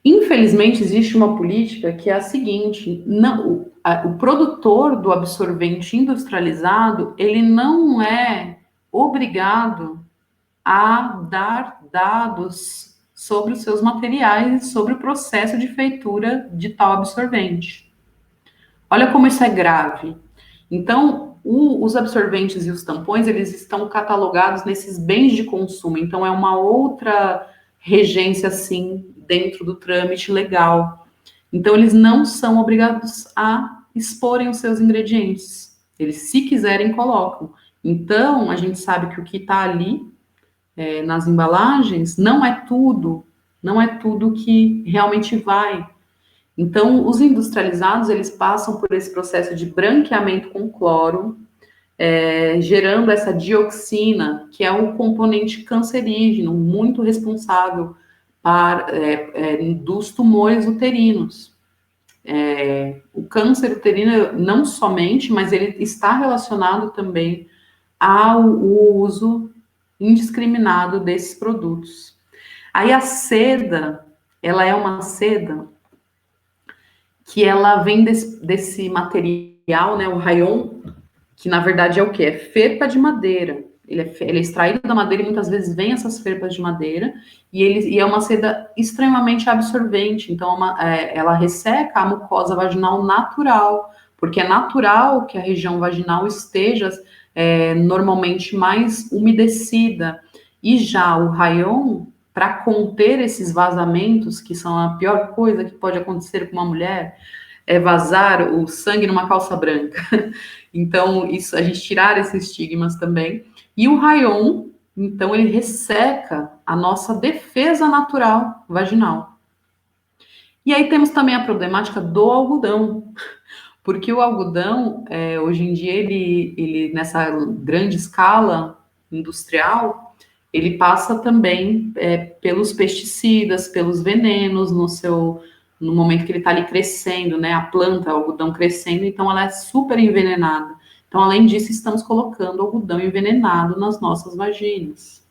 Infelizmente, existe uma política que é a seguinte: o produtor do absorvente industrializado, ele não é obrigado a dar dados sobre os seus materiais e sobre o processo de feitura de tal absorvente. Olha como isso é grave. Então, os absorventes e os tampões, eles estão catalogados nesses bens de consumo. Então, é uma outra regência, assim, dentro do trâmite legal. Então, eles não são obrigados a exporem os seus ingredientes. Eles, se quiserem, colocam. Então, a gente sabe que o que está ali nas embalagens não é tudo que realmente vai. Então, os industrializados, eles passam por esse processo de branqueamento com cloro, gerando essa dioxina, que é um componente cancerígeno, muito responsável dos tumores uterinos. O câncer uterino, não somente, mas ele está relacionado também ao uso indiscriminado desses produtos. Aí a seda, ela é uma seda que ela vem desse material, né, o rayon, que na verdade é o quê? É felpa de madeira. Ele é extraído da madeira e muitas vezes vem essas felpas de madeira, e é uma seda extremamente absorvente, então ela resseca a mucosa vaginal natural, porque é natural que a região vaginal esteja normalmente mais umedecida. E já o rayon, para conter esses vazamentos, que são a pior coisa que pode acontecer com uma mulher, é vazar o sangue numa calça branca. Então, isso, a gente tirar esses estigmas também. E o Rayon, então, ele resseca a nossa defesa natural vaginal. E aí temos também a problemática do algodão, porque o algodão, hoje em dia, ele nessa grande escala industrial, ele passa também pelos pesticidas, pelos venenos no momento que ele está ali crescendo, né? A planta, o algodão crescendo, então ela é super envenenada. Então, além disso, estamos colocando algodão envenenado nas nossas vaginas.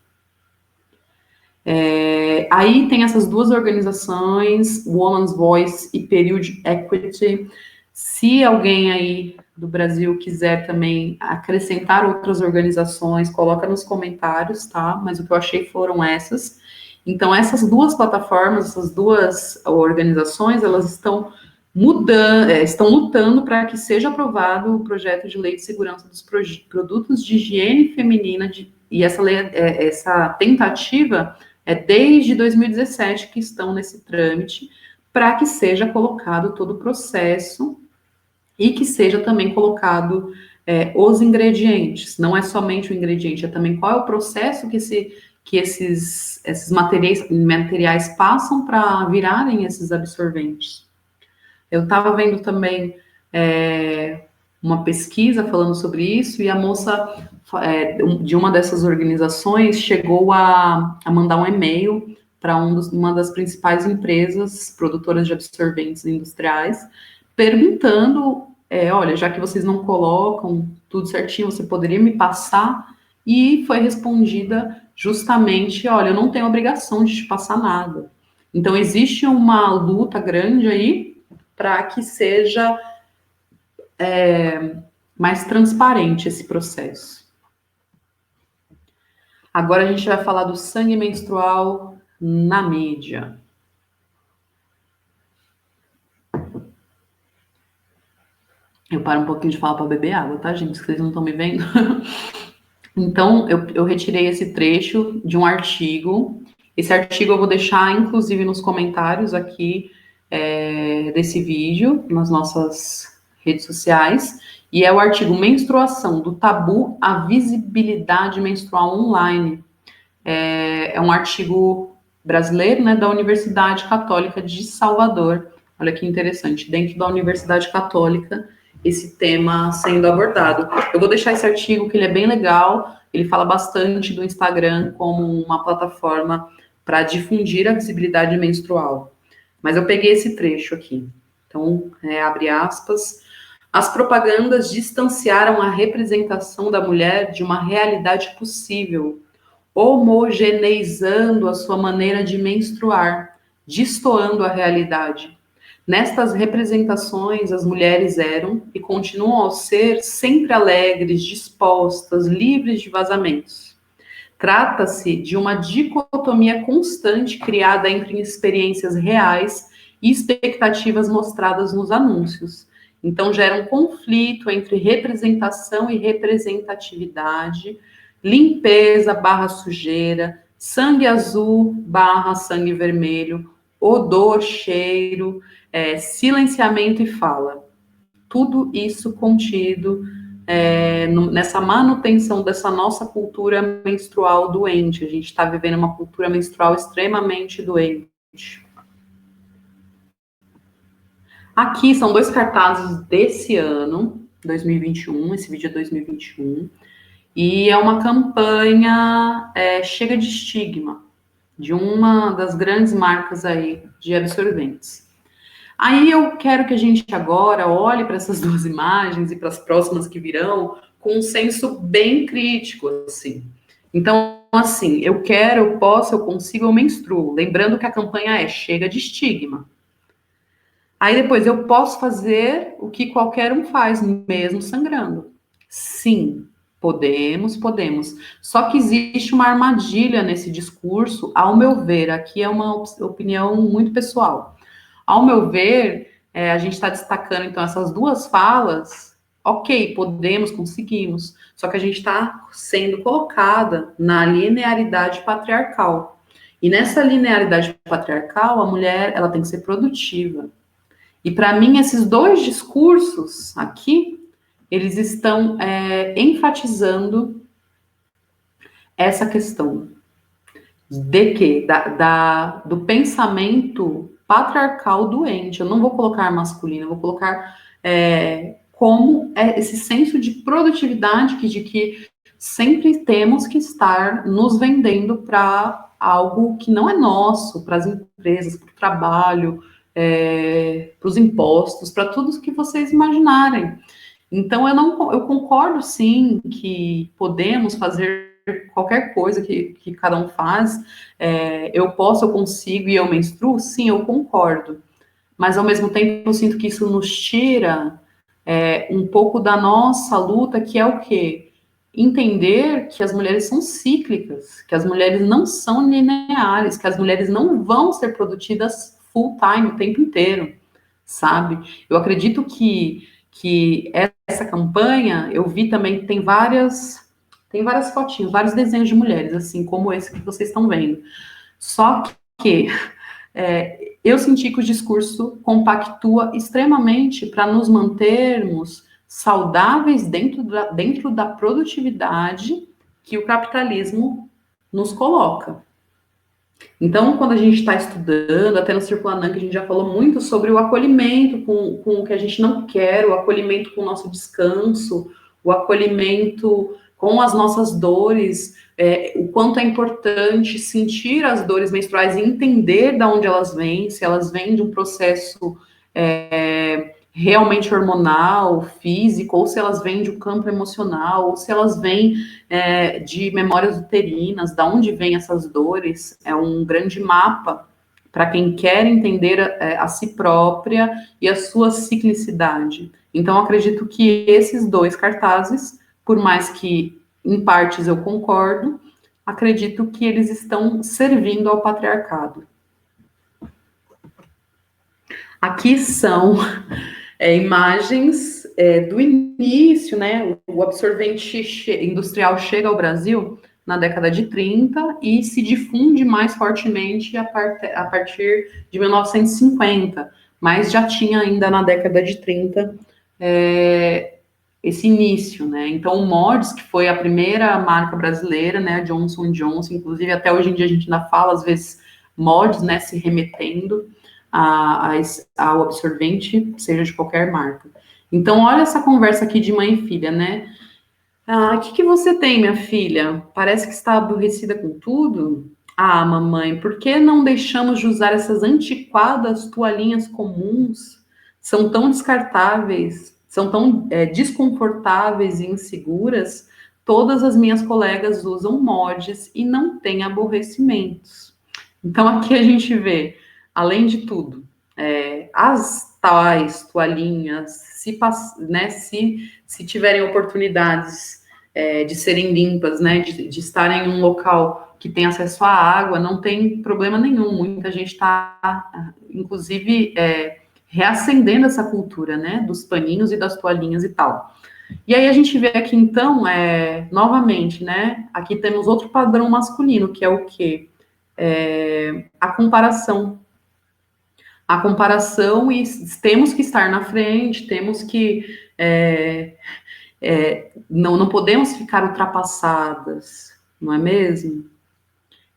Aí tem essas duas organizações, Women's Voice e Period Equity. Se alguém aí do Brasil quiser também acrescentar outras organizações, coloca nos comentários, tá? Mas o que eu achei foram essas. Então, essas duas plataformas, essas duas organizações, elas estão mudando, estão lutando para que seja aprovado o projeto de lei de segurança dos produtos de higiene feminina, e essa lei, essa tentativa desde 2017 que estão nesse trâmite, para que seja colocado todo o processo e que seja também colocado os ingredientes. Não é somente o ingrediente, é também qual é o processo que esses materiais passam para virarem esses absorventes. Eu estava vendo também uma pesquisa falando sobre isso, e a moça de uma dessas organizações chegou a mandar um e-mail para uma das principais empresas produtoras de absorventes industriais, perguntando, olha, já que vocês não colocam tudo certinho, você poderia me passar? E foi respondida justamente, olha, eu não tenho obrigação de te passar nada. Então, existe uma luta grande aí para que seja mais transparente esse processo. Agora a gente vai falar do sangue menstrual na mídia. Eu paro um pouquinho de falar para beber água, tá, gente? Vocês não estão me vendo? Então, eu retirei esse trecho de um artigo. Esse artigo eu vou deixar, inclusive, nos comentários aqui desse vídeo, nas nossas redes sociais. E é o artigo Menstruação, do tabu à visibilidade menstrual online. É um artigo brasileiro, né, da Universidade Católica de Salvador. Olha que interessante, dentro da Universidade Católica, esse tema sendo abordado. Eu vou deixar esse artigo, que ele é bem legal, ele fala bastante do Instagram como uma plataforma para difundir a visibilidade menstrual. Mas eu peguei esse trecho aqui. Então, abre aspas. As propagandas distanciaram a representação da mulher de uma realidade possível, homogeneizando a sua maneira de menstruar, destoando a realidade. Nestas representações, as mulheres eram e continuam a ser sempre alegres, dispostas, livres de vazamentos. Trata-se de uma dicotomia constante criada entre experiências reais e expectativas mostradas nos anúncios. Então, gera um conflito entre representação e representatividade, limpeza barra sujeira, sangue azul barra sangue vermelho, odor, cheiro, silenciamento e fala. Tudo isso contido nessa manutenção dessa nossa cultura menstrual doente. A gente está vivendo uma cultura menstrual extremamente doente. Aqui são dois cartazes desse ano, 2021, esse vídeo é 2021, e é uma campanha Chega de Estigma, de uma das grandes marcas aí de absorventes. Aí eu quero que a gente agora olhe para essas duas imagens e para as próximas que virão com um senso bem crítico, assim. Então, assim, eu quero, eu posso, eu consigo, eu menstruo. Lembrando que a campanha é Chega de Estigma. Aí depois, eu posso fazer o que qualquer um faz, mesmo sangrando. Sim, podemos. Só que existe uma armadilha nesse discurso, ao meu ver, aqui é uma opinião muito pessoal. Ao meu ver, a gente está destacando, então, essas duas falas, ok, podemos, conseguimos, só que a gente está sendo colocada na linearidade patriarcal. E nessa linearidade patriarcal, a mulher ela tem que ser produtiva. E para mim, esses dois discursos aqui, eles estão enfatizando essa questão de que do pensamento patriarcal doente. Eu não vou colocar masculino, eu vou colocar como esse senso de produtividade de que sempre temos que estar nos vendendo para algo que não é nosso, para as empresas, para o trabalho, para os impostos, para tudo que vocês imaginarem. Então, eu concordo, sim, que podemos fazer qualquer coisa que cada um faz. Eu posso, eu consigo e eu menstruo? Sim, eu concordo. Mas, ao mesmo tempo, eu sinto que isso nos tira um pouco da nossa luta, que é o quê? Entender que as mulheres são cíclicas, que as mulheres não são lineares, que as mulheres não vão ser produzidas full time o tempo inteiro, sabe? Eu acredito que essa campanha, eu vi também, tem várias fotinhos, vários desenhos de mulheres, assim como esse que vocês estão vendo. Só que eu senti que o discurso compactua extremamente para nos mantermos saudáveis dentro da produtividade que o capitalismo nos coloca. Então, quando a gente está estudando, até no Círculo Anã, que a gente já falou muito sobre o acolhimento com o que a gente não quer, o acolhimento com o nosso descanso, o acolhimento com as nossas dores, o quanto é importante sentir as dores menstruais e entender de onde elas vêm, se elas vêm de um processo realmente hormonal, físico, ou se elas vêm de um campo emocional, ou se elas vêm de memórias uterinas, da onde vêm essas dores. É um grande mapa para quem quer entender a si própria e a sua ciclicidade. Então, acredito que esses dois cartazes, por mais que em partes eu concordo, acredito que eles estão servindo ao patriarcado. Aqui são imagens do início, né? O absorvente industrial chega ao Brasil na década de 30 e se difunde mais fortemente a partir de 1950, mas já tinha ainda na década de 30 esse início, né? Então, o Modis, que foi a primeira marca brasileira, né? Johnson & Johnson, inclusive até hoje em dia a gente ainda fala, às vezes, Modis, né? Se remetendo ao absorvente, seja de qualquer marca. Então, olha essa conversa aqui de mãe e filha, né? O que você tem, minha filha? Parece que está aborrecida com tudo? Ah, mamãe, por que não deixamos de usar essas antiquadas toalhinhas comuns? São tão descartáveis, são tão desconfortáveis e inseguras. Todas as minhas colegas usam mods e não têm aborrecimentos. Então, aqui a gente vê, além de tudo, as tais toalhinhas, se tiverem oportunidades de serem limpas, né, de estarem em um local que tem acesso à água, não tem problema nenhum. Muita gente está, inclusive, reacendendo essa cultura, né, dos paninhos e das toalhinhas e tal. E aí a gente vê aqui, então, novamente, né, aqui temos outro padrão masculino, que é o quê? A comparação. A comparação, e temos que estar na frente, temos que não podemos ficar ultrapassadas, não é mesmo?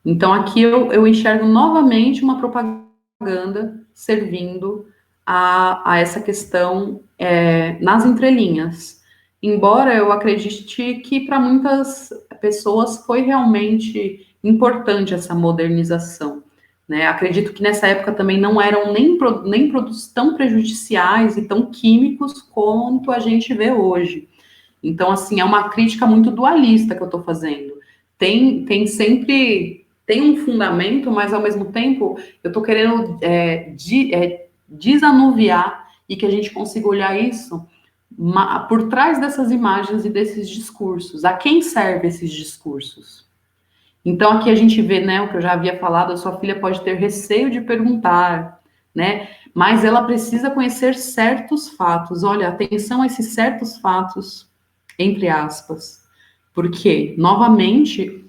Então, aqui eu enxergo novamente uma propaganda servindo a essa questão nas entrelinhas. Embora eu acredite que para muitas pessoas foi realmente importante essa modernização. Né? Acredito que nessa época também não eram nem produtos tão prejudiciais e tão químicos quanto a gente vê hoje. Então, assim, é uma crítica muito dualista que eu estou fazendo. Tem sempre um fundamento, mas ao mesmo tempo eu estou querendo desanuviar e que a gente consiga olhar isso por trás dessas imagens e desses discursos. A quem servem esses discursos? Então, aqui a gente vê, né, o que eu já havia falado, a sua filha pode ter receio de perguntar, né, mas ela precisa conhecer certos fatos. Olha, atenção a esses certos fatos, entre aspas, porque, novamente,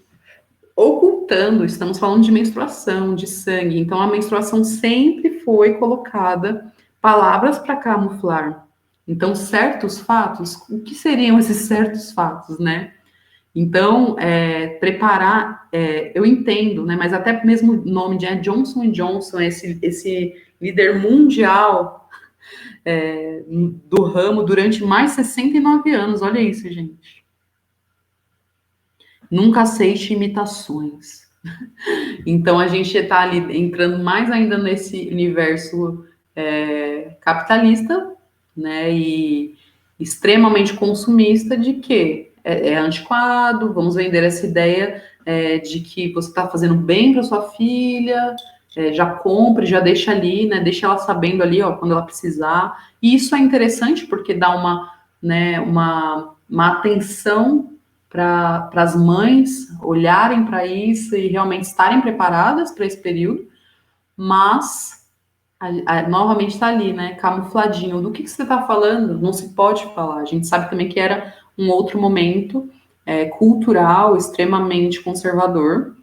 ocultando, estamos falando de menstruação, de sangue, então a menstruação sempre foi colocada palavras para camuflar. Então, certos fatos, o que seriam esses certos fatos, né? Então, preparar, eu entendo, né? Mas até mesmo o nome de Johnson Johnson, esse líder mundial do ramo durante mais de 69 anos, olha isso, gente. Nunca aceite imitações. Então, a gente está ali entrando mais ainda nesse universo capitalista, né, e extremamente consumista de que é antiquado, vamos vender essa ideia de que você está fazendo bem para sua filha, já compre, já deixa ali, né, deixa ela sabendo ali, ó, quando ela precisar. E isso é interessante porque dá uma atenção para as mães olharem para isso e realmente estarem preparadas para esse período, mas novamente está ali, né? Camufladinho. Do que você está falando? Não se pode falar. A gente sabe também que era um outro momento cultural extremamente conservador,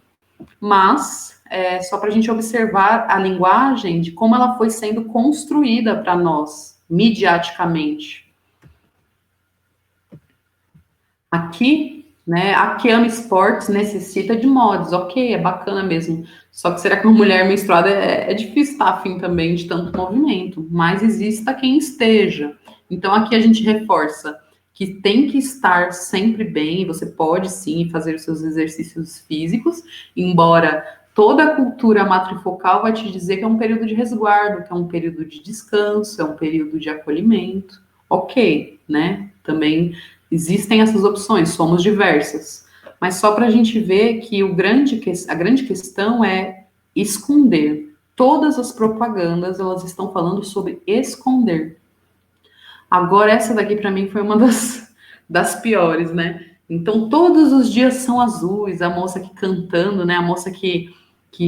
mas só para a gente observar a linguagem de como ela foi sendo construída para nós, midiaticamente. Aqui, né, a que ama esportes necessita de mods, ok, é bacana mesmo. Só que será que uma mulher menstruada é difícil estar afim também de tanto movimento, mas exista quem esteja. Então aqui a gente reforça que tem que estar sempre bem, você pode sim fazer os seus exercícios físicos, embora toda a cultura matrifocal vai te dizer que é um período de resguardo, que é um período de descanso, é um período de acolhimento. Ok, né? Também existem essas opções, somos diversas. Mas só para a gente ver que a grande questão é esconder. Todas as propagandas, elas estão falando sobre esconder. Agora, essa daqui para mim foi uma das piores, né? Então, todos os dias são azuis, a moça aqui cantando, né? A moça que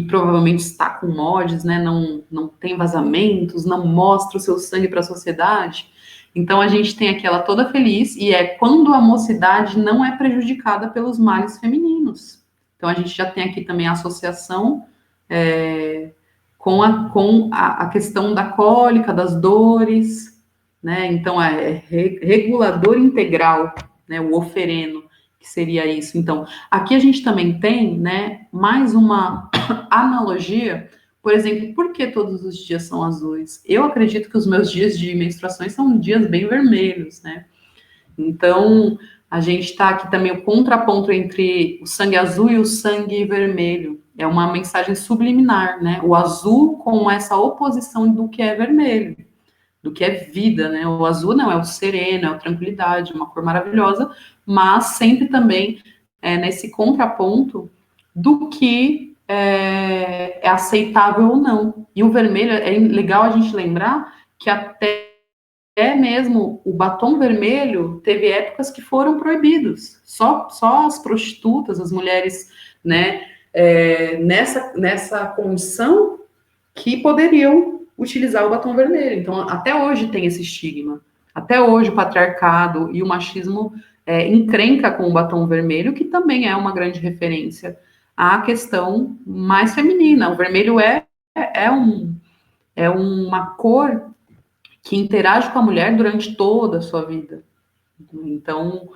provavelmente está com mods, né? Não tem vazamentos, não mostra o seu sangue para a sociedade. Então, a gente tem aqui ela toda feliz, e é quando a mocidade não é prejudicada pelos males femininos. Então, a gente já tem aqui também a associação com a questão da cólica, das dores, né? Então, regulador integral, né? O ofereno, que seria isso. Então, aqui a gente também tem, né, mais uma analogia, por exemplo, por que todos os dias são azuis? Eu acredito que os meus dias de menstruações são dias bem vermelhos, né? Então, a gente está aqui também o contraponto entre o sangue azul e o sangue vermelho. É uma mensagem subliminar, né? O azul com essa oposição do que é vermelho, do que é vida, né? O azul não é o sereno, é a tranquilidade, uma cor maravilhosa, mas sempre também nesse contraponto do que é aceitável ou não. E o vermelho, é legal a gente lembrar que até mesmo o batom vermelho teve épocas que foram proibidos. Só as prostitutas, as mulheres, né, nessa condição que poderiam utilizar o batom vermelho. Então, até hoje tem esse estigma. Até hoje o patriarcado e o machismo encrenca com o batom vermelho, que também é uma grande referência à questão mais feminina. O vermelho é uma cor que interage com a mulher durante toda a sua vida. Então,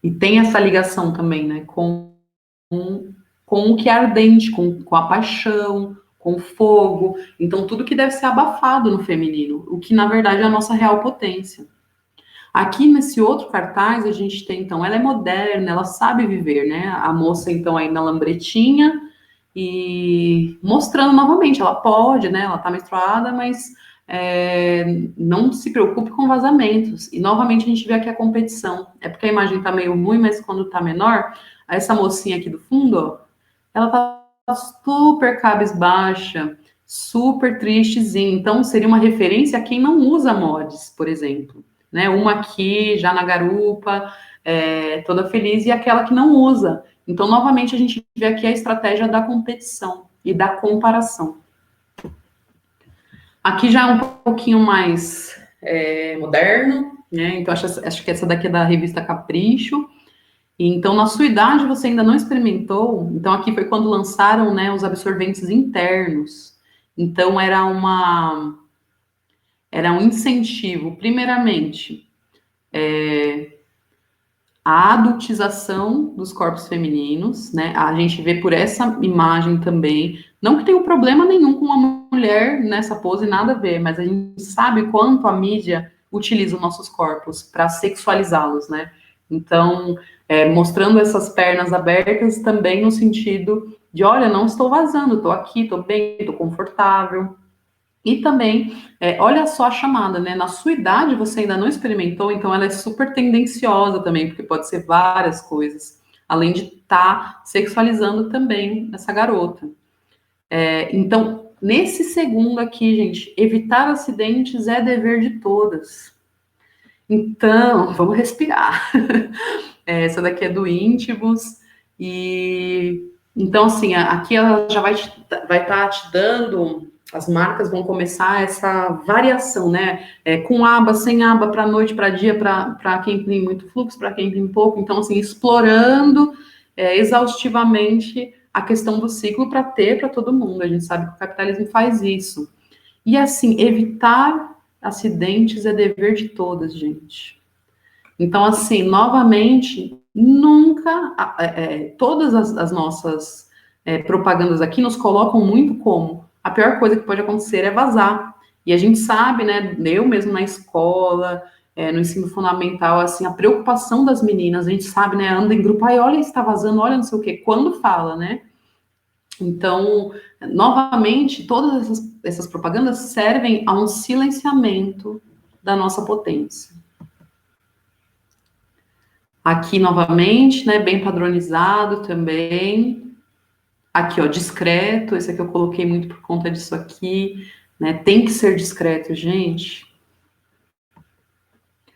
e tem essa ligação também, né, com o que é ardente, com a paixão, com o fogo. Então, tudo que deve ser abafado no feminino, o que na verdade é a nossa real potência. Aqui nesse outro cartaz, a gente tem, então, ela é moderna, ela sabe viver, né? A moça, então, aí na lambretinha e mostrando novamente, ela pode, né? Ela tá menstruada, mas não se preocupe com vazamentos. E novamente a gente vê aqui a competição. É porque a imagem tá meio ruim, mas quando tá menor, essa mocinha aqui do fundo, ó, ela tá super cabisbaixa, super tristezinha. Então, seria uma referência a quem não usa mods, por exemplo. Né? Uma aqui, já na garupa, toda feliz, e aquela que não usa. Então, novamente, a gente vê aqui a estratégia da competição e da comparação. Aqui já é um pouquinho mais moderno, né? Então, acho que essa daqui é da revista Capricho. E, então, na sua idade, você ainda não experimentou. Então, aqui foi quando lançaram, né, os absorventes internos. Então, era um incentivo, primeiramente, a adultização dos corpos femininos, né? A gente vê por essa imagem também. Não que tenha problema nenhum com uma mulher nessa pose, nada a ver, mas a gente sabe quanto a mídia utiliza os nossos corpos para sexualizá-los, né? Então, mostrando essas pernas abertas também no sentido de, olha, não estou vazando, estou aqui, estou bem, estou confortável. E também, olha só a chamada, né? Na sua idade você ainda não experimentou, então ela é super tendenciosa também, porque pode ser várias coisas, além de estar sexualizando também essa garota. Então, nesse segundo aqui, gente, evitar acidentes é dever de todas. Então, vamos respirar. Essa daqui é do Íntimos, e então, assim, aqui ela já vai estar te dando, as marcas vão começar essa variação, né? Com aba, sem aba, para noite, para dia, para quem tem muito fluxo, para quem tem pouco. Então, assim, explorando exaustivamente a questão do ciclo para ter para todo mundo. A gente sabe que o capitalismo faz isso. E, assim, evitar acidentes é dever de todas, gente. Então, assim, novamente, nunca, todas as nossas propagandas aqui nos colocam muito como a pior coisa que pode acontecer é vazar. E a gente sabe, né, eu mesmo na escola, no ensino fundamental, assim, a preocupação das meninas, a gente sabe, né, anda em grupo, ai, olha, está vazando, olha, não sei o quê, quando fala, né? Então, novamente, todas essas propagandas servem a um silenciamento da nossa potência. Aqui novamente, né, bem padronizado também. Aqui, ó, discreto, esse aqui eu coloquei muito por conta disso aqui, né? Tem que ser discreto, gente.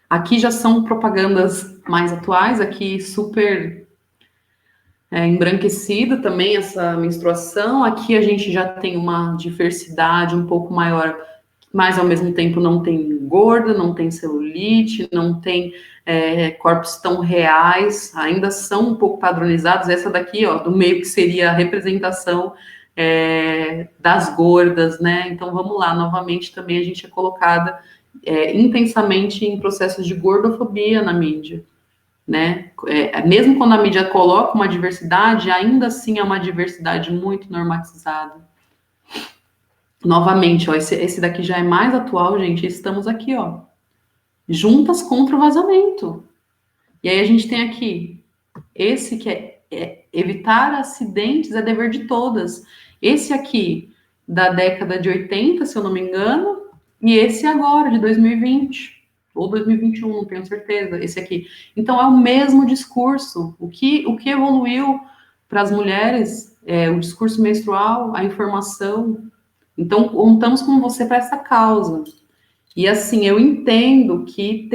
Aqui já são propagandas mais atuais, aqui super embranquecida também essa menstruação. Aqui a gente já tem uma diversidade um pouco maior, mas ao mesmo tempo não tem gorda, não tem celulite, não tem corpos tão reais, ainda são um pouco padronizados. Essa daqui, ó, do meio que seria a representação das gordas, né? Então vamos lá, novamente também a gente é colocada intensamente em processos de gordofobia na mídia, né? Mesmo quando a mídia coloca uma diversidade, ainda assim é uma diversidade muito normatizada. Novamente, ó, esse daqui já é mais atual, gente. Estamos aqui, ó, juntas contra o vazamento. E aí a gente tem aqui esse que é evitar acidentes é dever de todas. Esse aqui da década de 80, se eu não me engano, e esse agora de 2020 ou 2021, não tenho certeza. Esse aqui. Então é o mesmo discurso. O que evoluiu para as mulheres é o discurso menstrual, a informação. Então, contamos com você para essa causa. E assim, eu entendo que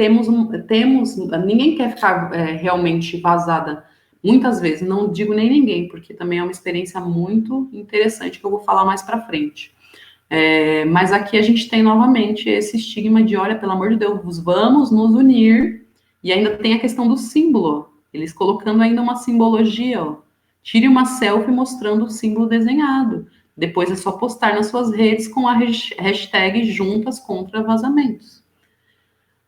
ninguém quer ficar realmente vazada. Muitas vezes, não digo nem ninguém, porque também é uma experiência muito interessante que eu vou falar mais para frente. Mas aqui a gente tem novamente esse estigma de, olha, pelo amor de Deus, vamos nos unir. E ainda tem a questão do símbolo. Eles colocando ainda uma simbologia, ó. Tire uma selfie mostrando o símbolo desenhado. Depois é só postar nas suas redes com a hashtag Juntas contra Vazamentos.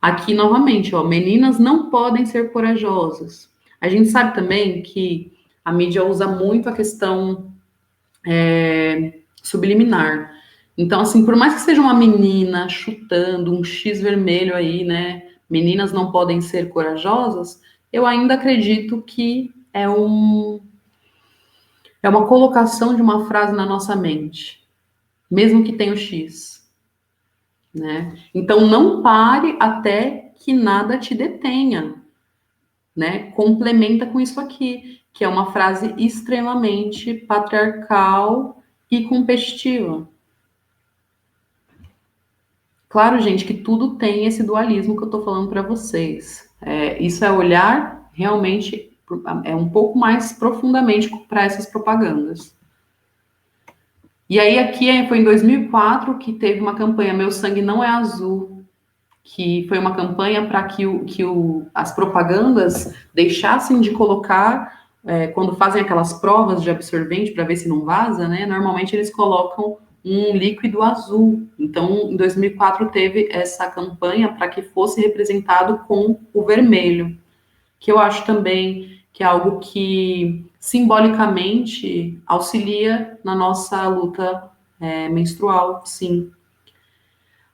Aqui, novamente, ó, meninas não podem ser corajosas. A gente sabe também que a mídia usa muito a questão subliminar. Então, assim, por mais que seja uma menina chutando um X vermelho aí, né? Meninas não podem ser corajosas, eu ainda acredito que é uma colocação de uma frase na nossa mente, mesmo que tenha o X, né? Então, não pare até que nada te detenha, né? Complementa com isso aqui, que é uma frase extremamente patriarcal e competitiva. Claro, gente, que tudo tem esse dualismo que eu tô falando para vocês. Isso é olhar realmente um pouco mais profundamente para essas propagandas. E aí aqui foi em 2004 que teve uma campanha Meu Sangue Não é Azul. que foi uma campanha para que as propagandas deixassem de colocar, quando fazem aquelas provas de absorvente para ver se não vaza, né? Normalmente eles colocam um líquido azul. Então, em 2004 teve essa campanha para que fosse representado com o vermelho, que eu acho também que é algo que simbolicamente auxilia na nossa luta menstrual, sim.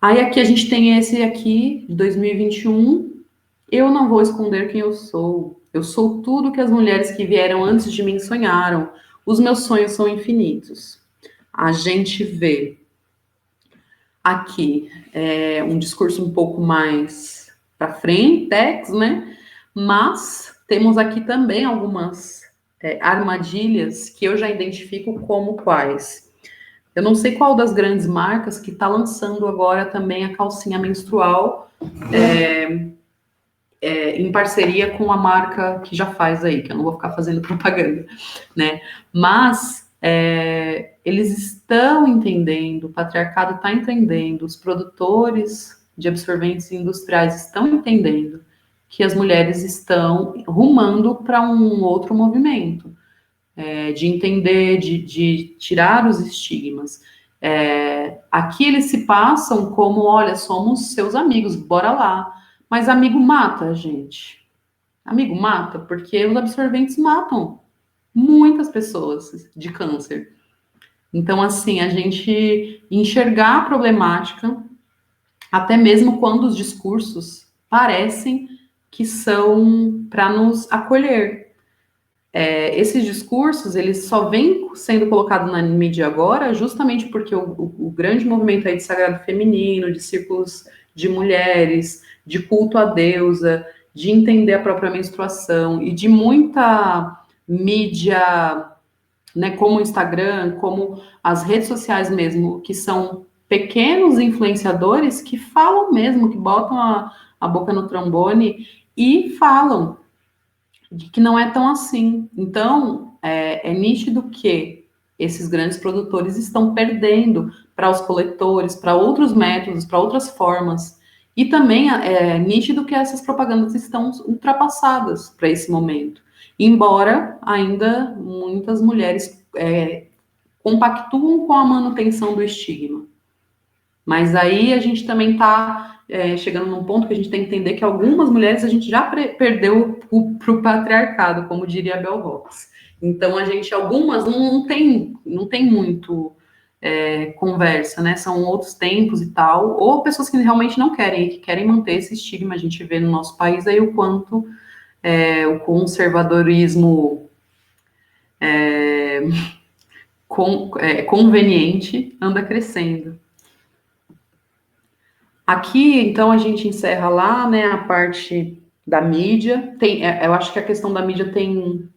Aí aqui a gente tem esse aqui, de 2021. Eu não vou esconder quem eu sou. Eu sou tudo que as mulheres que vieram antes de mim sonharam. Os meus sonhos são infinitos. A gente vê aqui um discurso um pouco mais para frente, né? Mas temos aqui também algumas armadilhas que eu já identifico como quais. Eu não sei qual das grandes marcas que está lançando agora também a calcinha menstrual em parceria com a marca que já faz aí, que eu não vou ficar fazendo propaganda, né? Mas eles estão entendendo, o patriarcado está entendendo, os produtores de absorventes industriais estão entendendo que as mulheres estão rumando para um outro movimento, de entender, de tirar os estigmas. Aqui eles se passam como, olha, somos seus amigos, bora lá. Mas amigo mata, gente. Amigo mata, porque os absorventes matam muitas pessoas de câncer. Então, assim, a gente enxergar a problemática, até mesmo quando os discursos parecem que são para nos acolher. Esses discursos, eles só vêm sendo colocados na mídia agora justamente porque o grande movimento aí de sagrado feminino, de círculos de mulheres, de culto à deusa, de entender a própria menstruação e de muita mídia, né, como o Instagram, como as redes sociais mesmo, que são pequenos influenciadores que falam mesmo, que botam a boca no trombone e falam de que não é tão assim. Então, é nítido que esses grandes produtores estão perdendo para os coletores, para outros métodos, para outras formas. E também é nítido que essas propagandas estão ultrapassadas para esse momento. Embora ainda muitas mulheres compactuam com a manutenção do estigma. Mas aí a gente também está chegando num ponto que a gente tem que entender que algumas mulheres a gente já perdeu para o patriarcado, como diria a Bell Hooks. Então, algumas não tem muito conversa, né? São outros tempos e tal, ou pessoas que realmente não querem, que querem manter esse estigma. A gente vê no nosso país aí o quanto o conservadorismo conveniente anda crescendo. Aqui, então, a gente encerra lá, né, a parte da mídia. Eu acho que a questão da mídia tem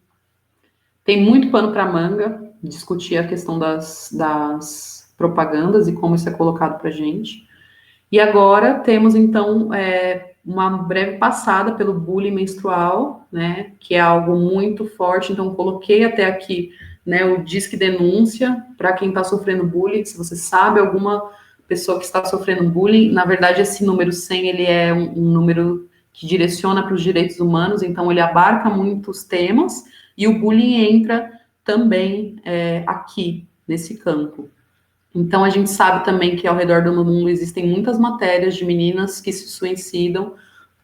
muito pano para manga, discutir a questão das propagandas e como isso é colocado para a gente. E agora temos, então, uma breve passada pelo bullying menstrual, né, que é algo muito forte. Então, coloquei até aqui, né, o Disque Denúncia para quem está sofrendo bullying. Se você sabe alguma pessoa que está sofrendo bullying, na verdade, esse número 100, ele é um número que direciona para os direitos humanos, então ele abarca muitos temas, e o bullying entra também aqui, nesse campo. Então, a gente sabe também que ao redor do mundo existem muitas matérias de meninas que se suicidam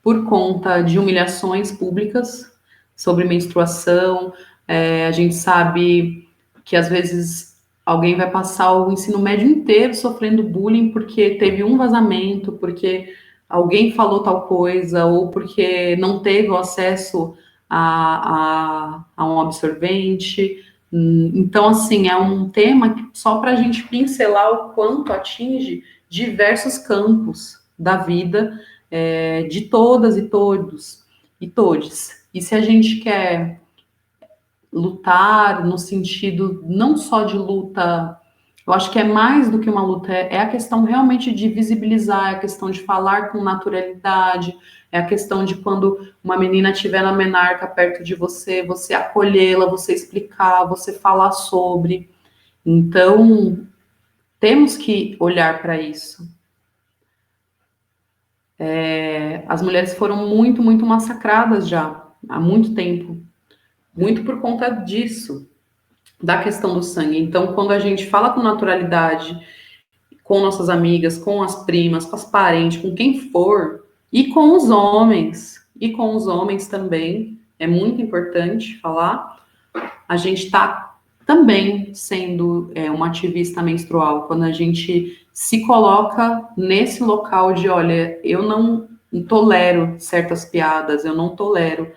por conta de humilhações públicas sobre menstruação. A gente sabe que às vezes alguém vai passar o ensino médio inteiro sofrendo bullying porque teve um vazamento, porque alguém falou tal coisa, ou porque não teve o acesso a um absorvente. Então, assim, é um tema só para a gente pincelar o quanto atinge diversos campos da vida de todas e todos e todes. E se a gente quer lutar no sentido não só de luta, eu acho que é mais do que uma luta, é a questão realmente de visibilizar, é a questão de falar com naturalidade, é a questão de quando uma menina estiver na menarca perto de você, você acolhê-la, você explicar, você falar sobre. Então, temos que olhar para isso. As mulheres foram muito, muito massacradas já há muito tempo, muito por conta disso, da questão do sangue. Então, quando a gente fala com naturalidade, com nossas amigas, com as primas, com as parentes, com quem for, e com os homens também, é muito importante falar, a gente está também sendo uma ativista menstrual, quando a gente se coloca nesse local de, olha, eu não tolero certas piadas, eu não tolero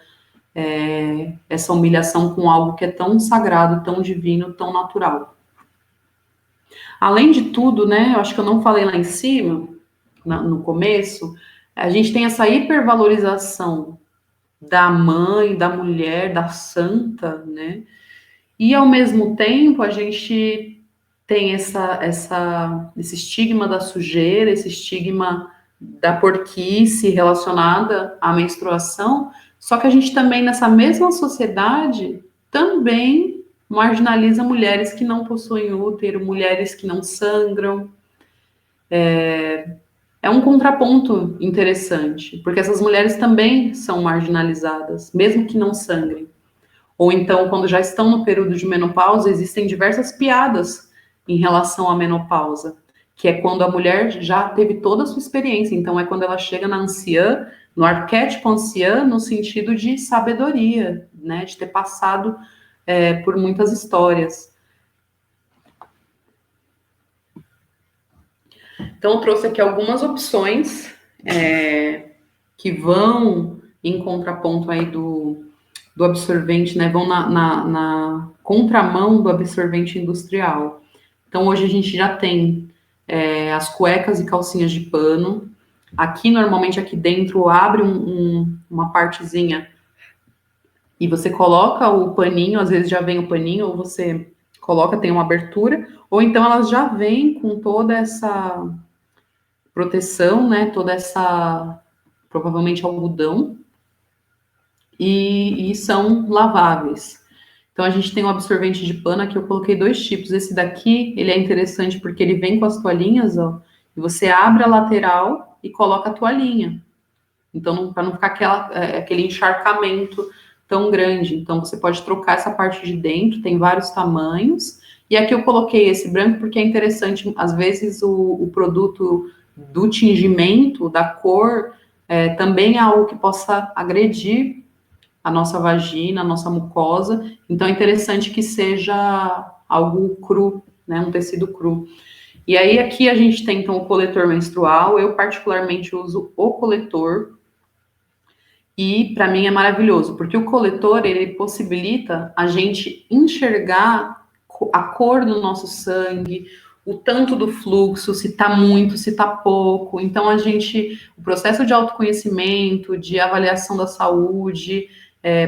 essa humilhação com algo que é tão sagrado, tão divino, tão natural. Além de tudo, né, eu acho que eu não falei lá em cima, no começo, a gente tem essa hipervalorização da mãe, da mulher, da santa, né? E ao mesmo tempo a gente tem esse estigma da sujeira, esse estigma da porquice relacionada à menstruação, só que a gente também, nessa mesma sociedade, também marginaliza mulheres que não possuem útero, mulheres que não sangram. É um contraponto interessante, porque essas mulheres também são marginalizadas, mesmo que não sangrem. Ou então, quando já estão no período de menopausa, existem diversas piadas em relação à menopausa, que é quando a mulher já teve toda a sua experiência. Então, é quando ela chega na anciã, no arquétipo anciã, no sentido de sabedoria, né, de ter passado por muitas histórias. Então, eu trouxe aqui algumas opções que vão em contraponto aí do absorvente, né? Vão na contramão do absorvente industrial. Então, hoje a gente já tem as cuecas e calcinhas de pano. Aqui, normalmente, aqui dentro, abre uma partezinha e você coloca o paninho, às vezes já vem o paninho, ou você coloca, tem uma abertura, ou então elas já vêm com toda essa proteção, né? Toda essa, provavelmente, algodão, e são laváveis. Então a gente tem um absorvente de pano, aqui eu coloquei 2 tipos. Esse daqui, ele é interessante porque ele vem com as toalhinhas, ó, e você abre a lateral e coloca a toalhinha. Então, para não ficar aquele encharcamento tão grande. Então, você pode trocar essa parte de dentro, tem vários tamanhos. E aqui eu coloquei esse branco porque é interessante, às vezes, o produto do tingimento, da cor, também é algo que possa agredir a nossa vagina, a nossa mucosa. Então, é interessante que seja algo cru, né? Um tecido cru. E aí, aqui a gente tem, então, o coletor menstrual. Eu, particularmente, uso o coletor. E, para mim, é maravilhoso, porque o coletor, ele possibilita a gente enxergar a cor do nosso sangue, o tanto do fluxo, se está muito, se está pouco. Então, o processo de autoconhecimento, de avaliação da saúde,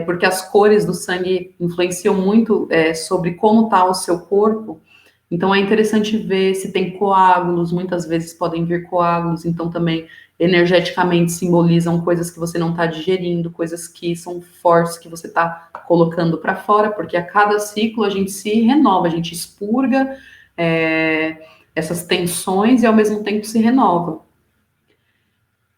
porque as cores do sangue influenciam muito sobre como está o seu corpo. Então, é interessante ver se tem coágulos, muitas vezes podem vir coágulos, então também energeticamente simbolizam coisas que você não está digerindo, coisas que são fortes que você está colocando para fora, porque a cada ciclo a gente se renova, a gente expurga essas tensões e ao mesmo tempo se renova.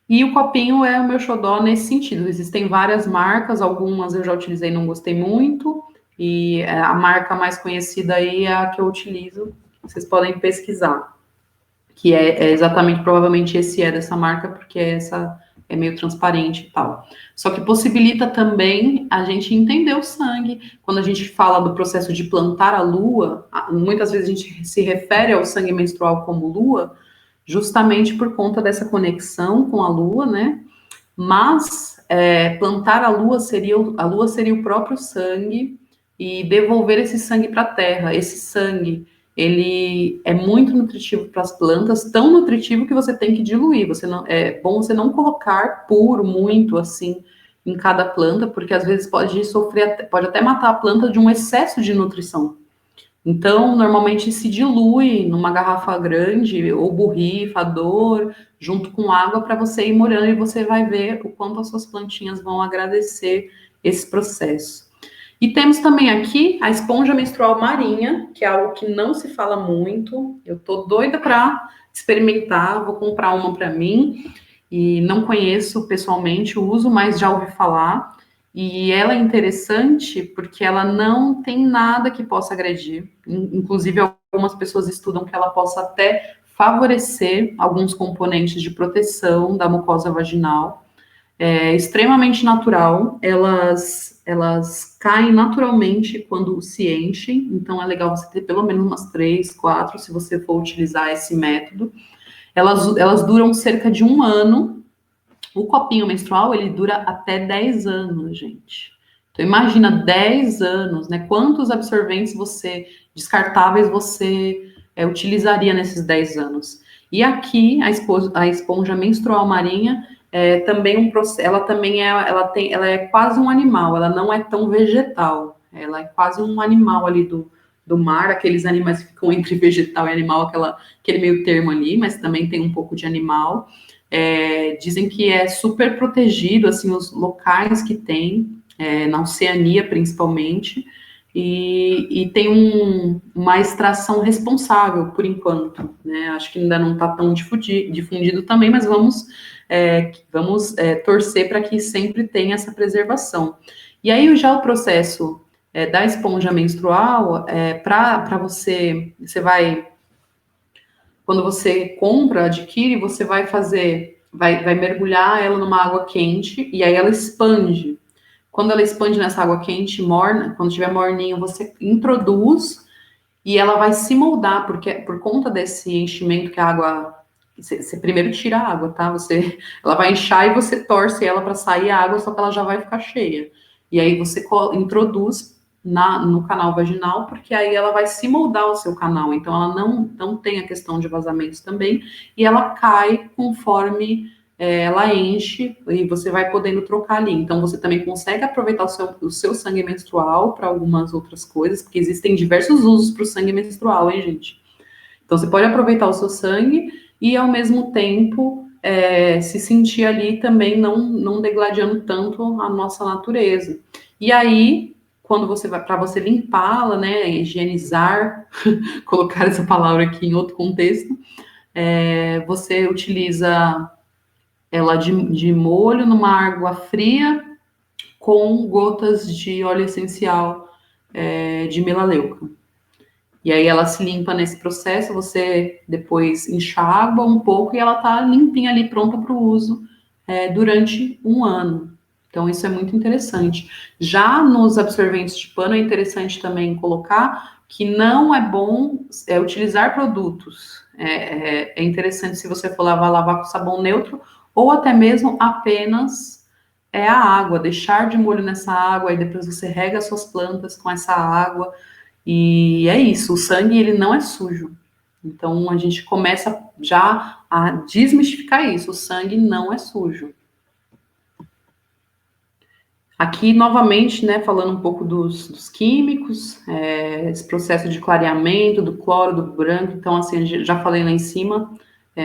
E o copinho é o meu xodó nesse sentido. Existem várias marcas, algumas eu já utilizei e não gostei muito, e a marca mais conhecida aí é a que eu utilizo, vocês podem pesquisar, que é exatamente, provavelmente esse é dessa marca, porque essa é meio transparente e tal. Só que possibilita também a gente entender o sangue. Quando a gente fala do processo de plantar a lua, muitas vezes a gente se refere ao sangue menstrual como lua, justamente por conta dessa conexão com a lua, né? Mas plantar a lua seria o próprio sangue e devolver esse sangue para a terra. Esse sangue, ele é muito nutritivo para as plantas, tão nutritivo que você tem que diluir. É bom você não colocar puro muito assim em cada planta, porque às vezes pode até matar a planta de um excesso de nutrição. Então, normalmente se dilui numa garrafa grande, ou borrifador, junto com água, para você ir molhando e você vai ver o quanto as suas plantinhas vão agradecer esse processo. E temos também aqui a esponja menstrual marinha, que é algo que não se fala muito. Eu tô doida para experimentar, vou comprar uma para mim. e não conheço pessoalmente o uso, mas já ouvi falar. E ela é interessante porque ela não tem nada que possa agredir. Inclusive, algumas pessoas estudam que ela possa até favorecer alguns componentes de proteção da mucosa vaginal. É extremamente natural, elas caem naturalmente quando se enchem, então é legal você ter pelo menos umas 3, 4, se você for utilizar esse método. Elas duram cerca de 1 ano. O copinho menstrual, ele dura até 10 anos, gente. Então, imagina 10 anos, né? Quantos absorventes descartáveis você utilizaria nesses 10 anos? E aqui, a esponja menstrual marinha também ela também ela é quase um animal, ela não é tão vegetal, ela é quase um animal ali do mar, aqueles animais que ficam entre vegetal e animal, aquele meio termo ali, mas também tem um pouco de animal. Dizem que é super protegido, assim, os locais que tem, na Oceania principalmente, e tem uma extração responsável por enquanto, né? Acho que ainda não está tão difundido também, mas vamos torcer para que sempre tenha essa preservação. E aí já o processo da esponja menstrual, para você vai, quando você compra, adquire, você vai mergulhar ela numa água quente e aí ela expande. Quando ela expande nessa água quente, morna, quando estiver morninho, você introduz e ela vai se moldar, porque por conta desse enchimento que a água. Você primeiro tira a água, tá? Ela vai inchar e você torce ela para sair a água, só que ela já vai ficar cheia. E aí você introduz no canal vaginal, porque aí ela vai se moldar ao seu canal. Então ela não tem a questão de vazamentos também, e ela cai conforme ela enche e você vai podendo trocar ali. Então, você também consegue aproveitar o seu sangue menstrual para algumas outras coisas, porque existem diversos usos para o sangue menstrual, hein, gente? Então, você pode aproveitar o seu sangue e, ao mesmo tempo, se sentir ali também não degladiando tanto a nossa natureza. E aí, quando você vai, para você limpá-la, né, higienizar, colocar essa palavra aqui em outro contexto, você utiliza ela de molho numa água fria com gotas de óleo essencial de melaleuca. E aí ela se limpa nesse processo, você depois enxágua um pouco e ela tá limpinha ali, pronta para o uso durante 1 ano. Então isso é muito interessante. Já nos absorventes de pano é interessante também colocar que não é bom utilizar produtos. É interessante se você for lavar com sabão neutro ou até mesmo apenas a água, deixar de molho nessa água e depois você rega as suas plantas com essa água. E é isso, o sangue ele não é sujo. Então a gente começa já a desmistificar isso, o sangue não é sujo. Aqui, novamente, né, falando um pouco dos químicos, esse processo de clareamento, do cloro, do branco, então, assim, já falei lá em cima,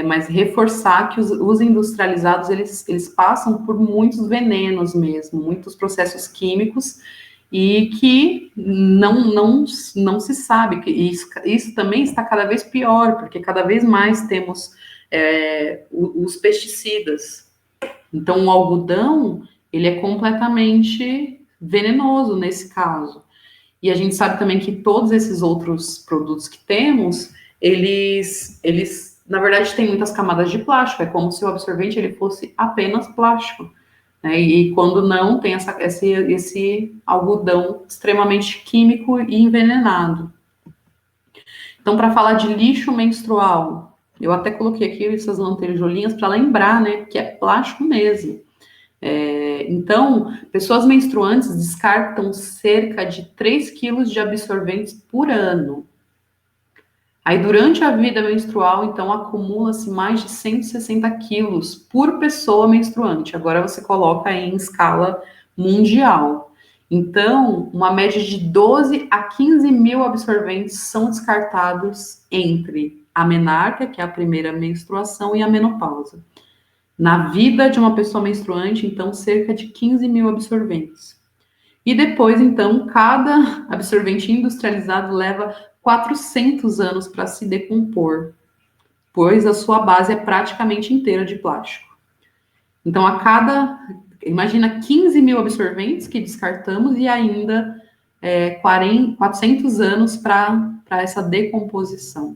mas reforçar que os industrializados, eles passam por muitos venenos mesmo, muitos processos químicos, e que não se sabe, que isso também está cada vez pior, porque cada vez mais temos os pesticidas. Então, o algodão, ele é completamente venenoso nesse caso. E a gente sabe também que todos esses outros produtos que temos, eles na verdade, têm muitas camadas de plástico. É como se o absorvente ele fosse apenas plástico. Né? E quando não, tem esse algodão extremamente químico e envenenado. Então, para falar de lixo menstrual, eu até coloquei aqui essas lantejoulinhas para lembrar, né, que é plástico mesmo. Então, pessoas menstruantes descartam cerca de 3 quilos de absorventes por ano. Aí, durante a vida menstrual, então, acumula-se mais de 160 quilos por pessoa menstruante. Agora você coloca aí em escala mundial. Então, uma média de 12 a 15 mil absorventes são descartados entre a menarca, que é a primeira menstruação, e a menopausa. Na vida de uma pessoa menstruante, então, cerca de 15 mil absorventes. E depois, então, cada absorvente industrializado leva 400 anos para se decompor, pois a sua base é praticamente inteira de plástico. Então, imagina 15 mil absorventes que descartamos e ainda 400 anos para essa decomposição.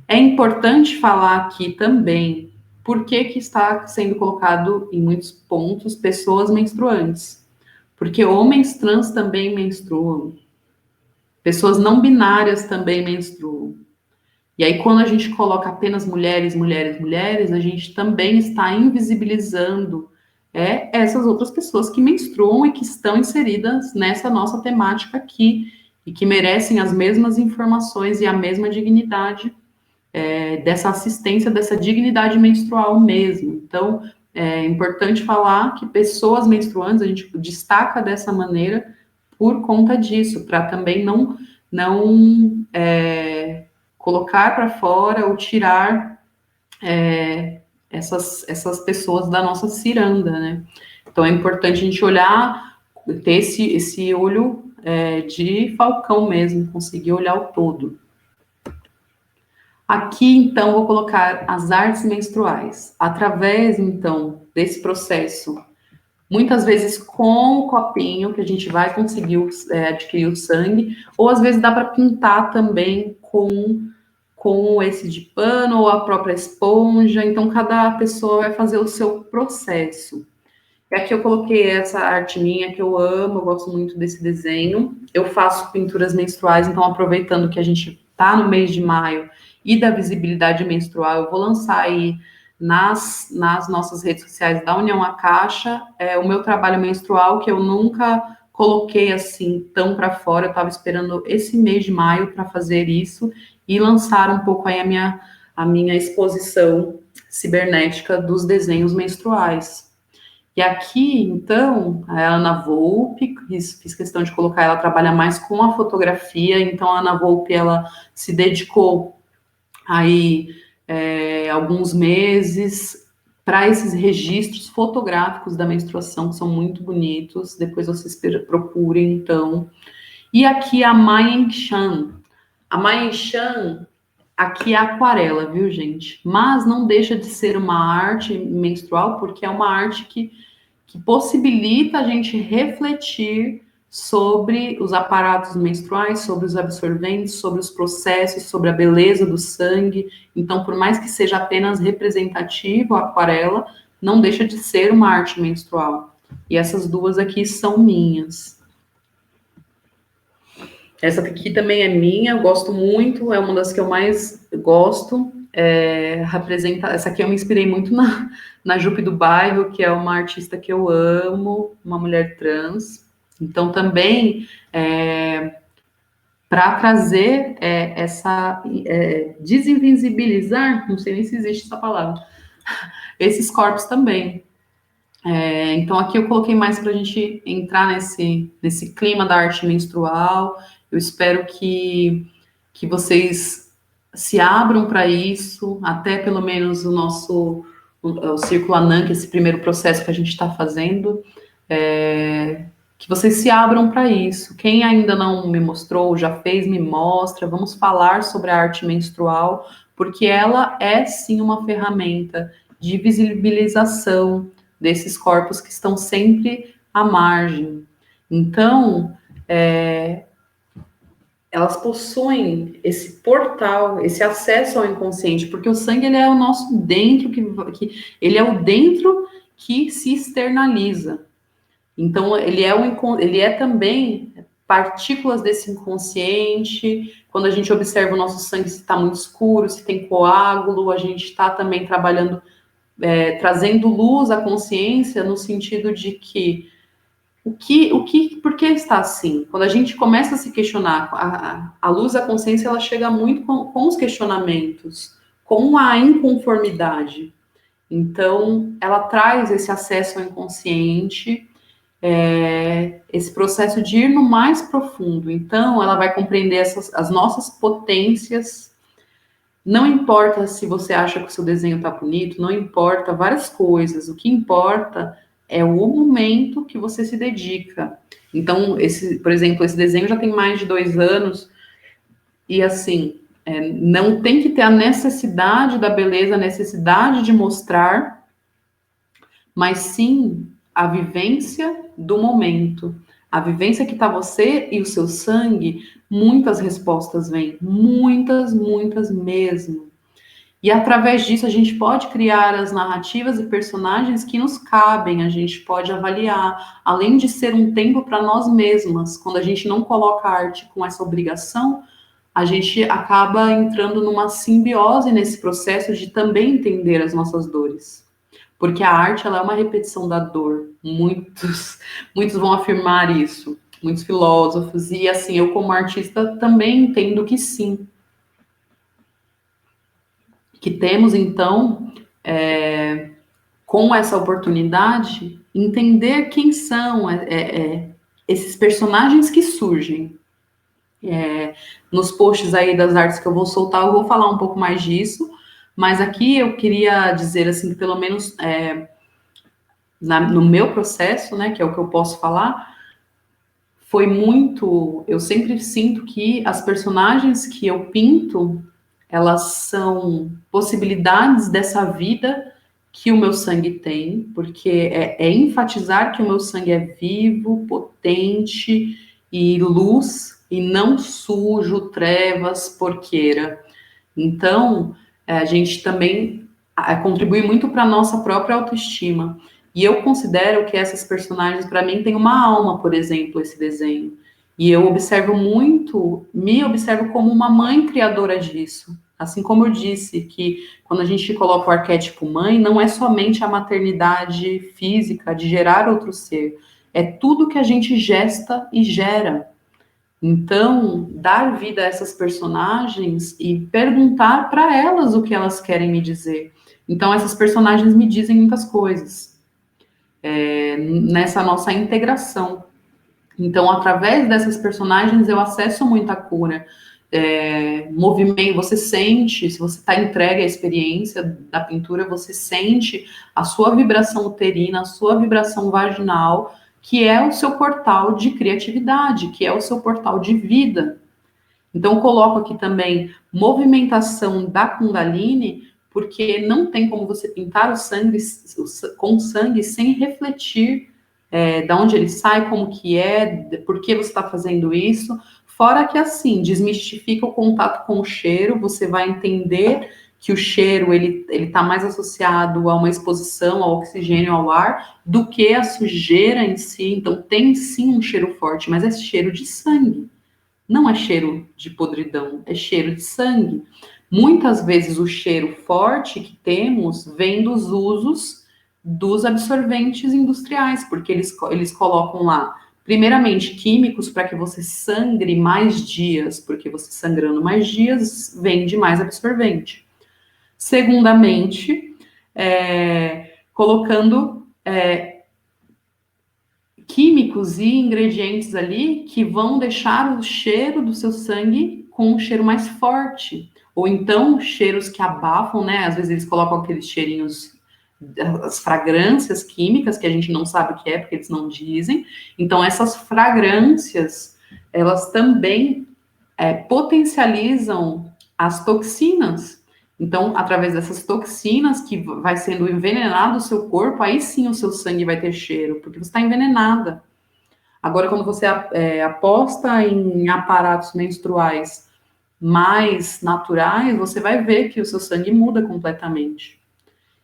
É importante falar aqui também por que está sendo colocado em muitos pontos pessoas menstruantes. Porque homens trans também menstruam. Pessoas não binárias também menstruam. E aí, quando a gente coloca apenas mulheres, mulheres, mulheres, a gente também está invisibilizando essas outras pessoas que menstruam e que estão inseridas nessa nossa temática aqui e que merecem as mesmas informações e a mesma dignidade dessa assistência, dessa dignidade menstrual mesmo. Então, é importante falar que pessoas menstruantes, a gente destaca dessa maneira por conta disso, para também não colocar para fora ou tirar essas pessoas da nossa ciranda, né? Então, é importante a gente olhar, ter esse olho de falcão mesmo, conseguir olhar o todo. Aqui, então, vou colocar as artes menstruais. Através, então, desse processo, muitas vezes com o copinho, que a gente vai conseguir adquirir o sangue, ou às vezes dá para pintar também com esse de pano ou a própria esponja. Então, cada pessoa vai fazer o seu processo. E aqui eu coloquei essa arte minha que eu amo, eu gosto muito desse desenho. Eu faço pinturas menstruais, então aproveitando que a gente está no mês de maio e da visibilidade menstrual, eu vou lançar aí nas nossas redes sociais da União à Caixa o meu trabalho menstrual, que eu nunca coloquei assim tão para fora. Eu estava esperando esse mês de maio para fazer isso e lançar um pouco aí a minha exposição cibernética dos desenhos menstruais. E aqui, então, a Ana Volpe, fiz questão de colocar, ela trabalha mais com a fotografia, então a Ana Volpe, ela se dedicou aí alguns meses para esses registros fotográficos da menstruação, que são muito bonitos, depois vocês procurem, então. E aqui a Maien Chan. A Maien Chan, aqui é aquarela, viu, gente? Mas não deixa de ser uma arte menstrual, porque é uma arte que possibilita a gente refletir sobre os aparatos menstruais, sobre os absorventes, sobre os processos, sobre a beleza do sangue. Então, por mais que seja apenas representativo a aquarela, não deixa de ser uma arte menstrual. E essas duas aqui são minhas. Essa aqui também é minha, eu gosto muito, é uma das que eu mais gosto. Essa aqui eu me inspirei muito na Jupe do Bairro, que é uma artista que eu amo, uma mulher trans. Então, também, para trazer desinvisibilizar, não sei nem se existe essa palavra, esses corpos também. Então, aqui eu coloquei mais para a gente entrar nesse clima da arte menstrual. Eu espero que vocês se abram para isso, até pelo menos o Círculo Ananke, esse primeiro processo que a gente está fazendo, que vocês se abram para isso. Quem ainda não me mostrou, já fez, me mostra. Vamos falar sobre a arte menstrual, porque ela é sim uma ferramenta de visibilização desses corpos que estão sempre à margem. Então, elas possuem esse portal, esse acesso ao inconsciente, porque o sangue ele é o nosso dentro, ele é o dentro que se externaliza. Então, ele é também partículas desse inconsciente. Quando a gente observa o nosso sangue, se está muito escuro, se tem coágulo, a gente está também trabalhando, trazendo luz à consciência, no sentido de que por que está assim? Quando a gente começa a se questionar, a luz da consciência, ela chega muito com os questionamentos, com a inconformidade. Então, ela traz esse acesso ao inconsciente, esse processo de ir no mais profundo. Então, ela vai compreender as nossas potências. Não importa se você acha que o seu desenho está bonito, não importa várias coisas. O que importa é o momento que você se dedica. Então, por exemplo, esse desenho já tem mais de 2 anos, e assim, não tem que ter a necessidade da beleza, a necessidade de mostrar, mas sim a vivência do momento. A vivência que está você e o seu sangue, muitas respostas vêm, muitas, muitas mesmo. E através disso a gente pode criar as narrativas e personagens que nos cabem, a gente pode avaliar, além de ser um tempo para nós mesmas. Quando a gente não coloca a arte com essa obrigação, a gente acaba entrando numa simbiose nesse processo de também entender as nossas dores. Porque a arte, ela é uma repetição da dor. Muitos vão afirmar isso, muitos filósofos, e assim, eu como artista também entendo que sim, que temos então, com essa oportunidade, entender quem são esses personagens que surgem. Nos posts aí das artes que eu vou soltar, eu vou falar um pouco mais disso, mas aqui eu queria dizer assim, que pelo menos no meu processo, né, que é o que eu posso falar, foi muito. Eu sempre sinto que as personagens que eu pinto, elas são possibilidades dessa vida que o meu sangue tem, porque é enfatizar que o meu sangue é vivo, potente e luz, e não sujo, trevas, porqueira. Então, a gente também contribui muito para a nossa própria autoestima. E eu considero que essas personagens, para mim, têm uma alma, por exemplo, esse desenho. E eu observo muito, me observo como uma mãe criadora disso. Assim como eu disse, que quando a gente coloca o arquétipo mãe, não é somente a maternidade física de gerar outro ser, é tudo que a gente gesta e gera. Então, dar vida a essas personagens e perguntar para elas o que elas querem me dizer. Então, essas personagens me dizem muitas coisas nessa nossa integração. Então, através dessas personagens, eu acesso muita cura. Movimento, você sente, se você está entregue à experiência da pintura, você sente a sua vibração uterina, a sua vibração vaginal, que é o seu portal de criatividade, que é o seu portal de vida. Então, coloco aqui também movimentação da Kundalini, porque não tem como você pintar o sangue com sangue sem refletir da onde ele sai, como que por que você está fazendo isso. Fora que, assim, desmistifica o contato com o cheiro, você vai entender que o cheiro, ele está mais associado a uma exposição ao oxigênio, ao ar, do que a sujeira em si. Então, tem sim um cheiro forte, mas é cheiro de sangue. Não é cheiro de podridão, é cheiro de sangue. Muitas vezes o cheiro forte que temos vem dos usos dos absorventes industriais, porque eles colocam lá, primeiramente, químicos para que você sangre mais dias, porque você sangrando mais dias vende mais absorvente. Segundamente, colocando químicos e ingredientes ali que vão deixar o cheiro do seu sangue com um cheiro mais forte. Ou então, cheiros que abafam, né? Às vezes eles colocam aqueles cheirinhos, as fragrâncias químicas, que a gente não sabe o que é, porque eles não dizem. Então, essas fragrâncias, elas também potencializam as toxinas. Então, através dessas toxinas que vai sendo envenenado o seu corpo, aí sim o seu sangue vai ter cheiro, porque você está envenenada. Agora, quando você aposta em aparatos menstruais mais naturais, você vai ver que o seu sangue muda completamente.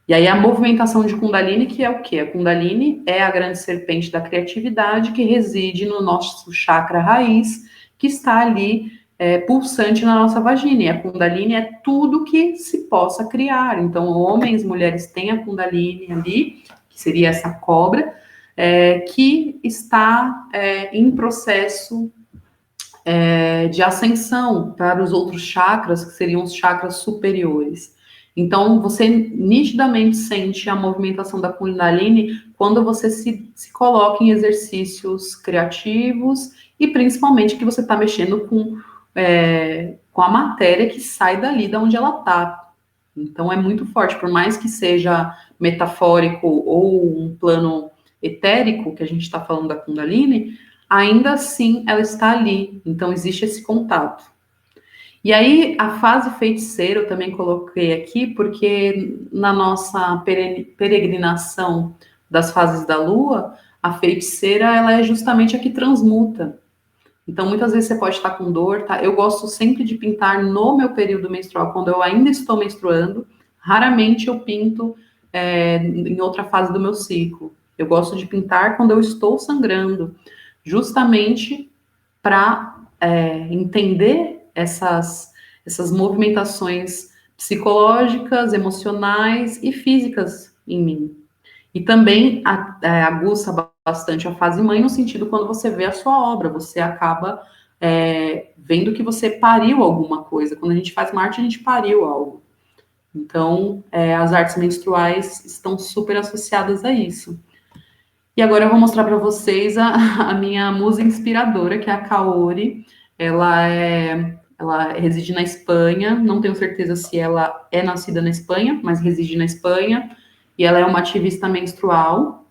E aí a movimentação de Kundalini, que é o quê? A Kundalini é a grande serpente da criatividade que reside no nosso chakra raiz, que está ali pulsante na nossa vagina. E a Kundalini é tudo que se possa criar. Então, homens, mulheres têm a Kundalini ali, que seria essa cobra, que está em processo de ascensão para os outros chakras, que seriam os chakras superiores. Então, você nitidamente sente a movimentação da Kundalini quando você se coloca em exercícios criativos e principalmente que você está mexendo com a matéria que sai dali de onde ela está. Então, é muito forte, por mais que seja metafórico ou um plano etérico, que a gente está falando da Kundalini, ainda assim ela está ali. Então, existe esse contato. E aí, a fase feiticeira eu também coloquei aqui, porque na nossa peregrinação das fases da lua, a feiticeira, ela é justamente a que transmuta. Então, muitas vezes você pode estar com dor, tá? Eu gosto sempre de pintar no meu período menstrual, quando eu ainda estou menstruando. Raramente eu pinto em outra fase do meu ciclo. Eu gosto de pintar quando eu estou sangrando, justamente para entender essas movimentações psicológicas, emocionais e físicas em mim. E também aguça bastante a fase mãe, no sentido quando você vê a sua obra, você acaba vendo que você pariu alguma coisa. Quando a gente faz uma arte, a gente pariu algo. Então, as artes menstruais estão super associadas a isso. E agora eu vou mostrar para vocês a minha musa inspiradora, que é a Kaori. Ela reside na Espanha, não tenho certeza se ela é nascida na Espanha, mas reside na Espanha. E ela é uma ativista menstrual.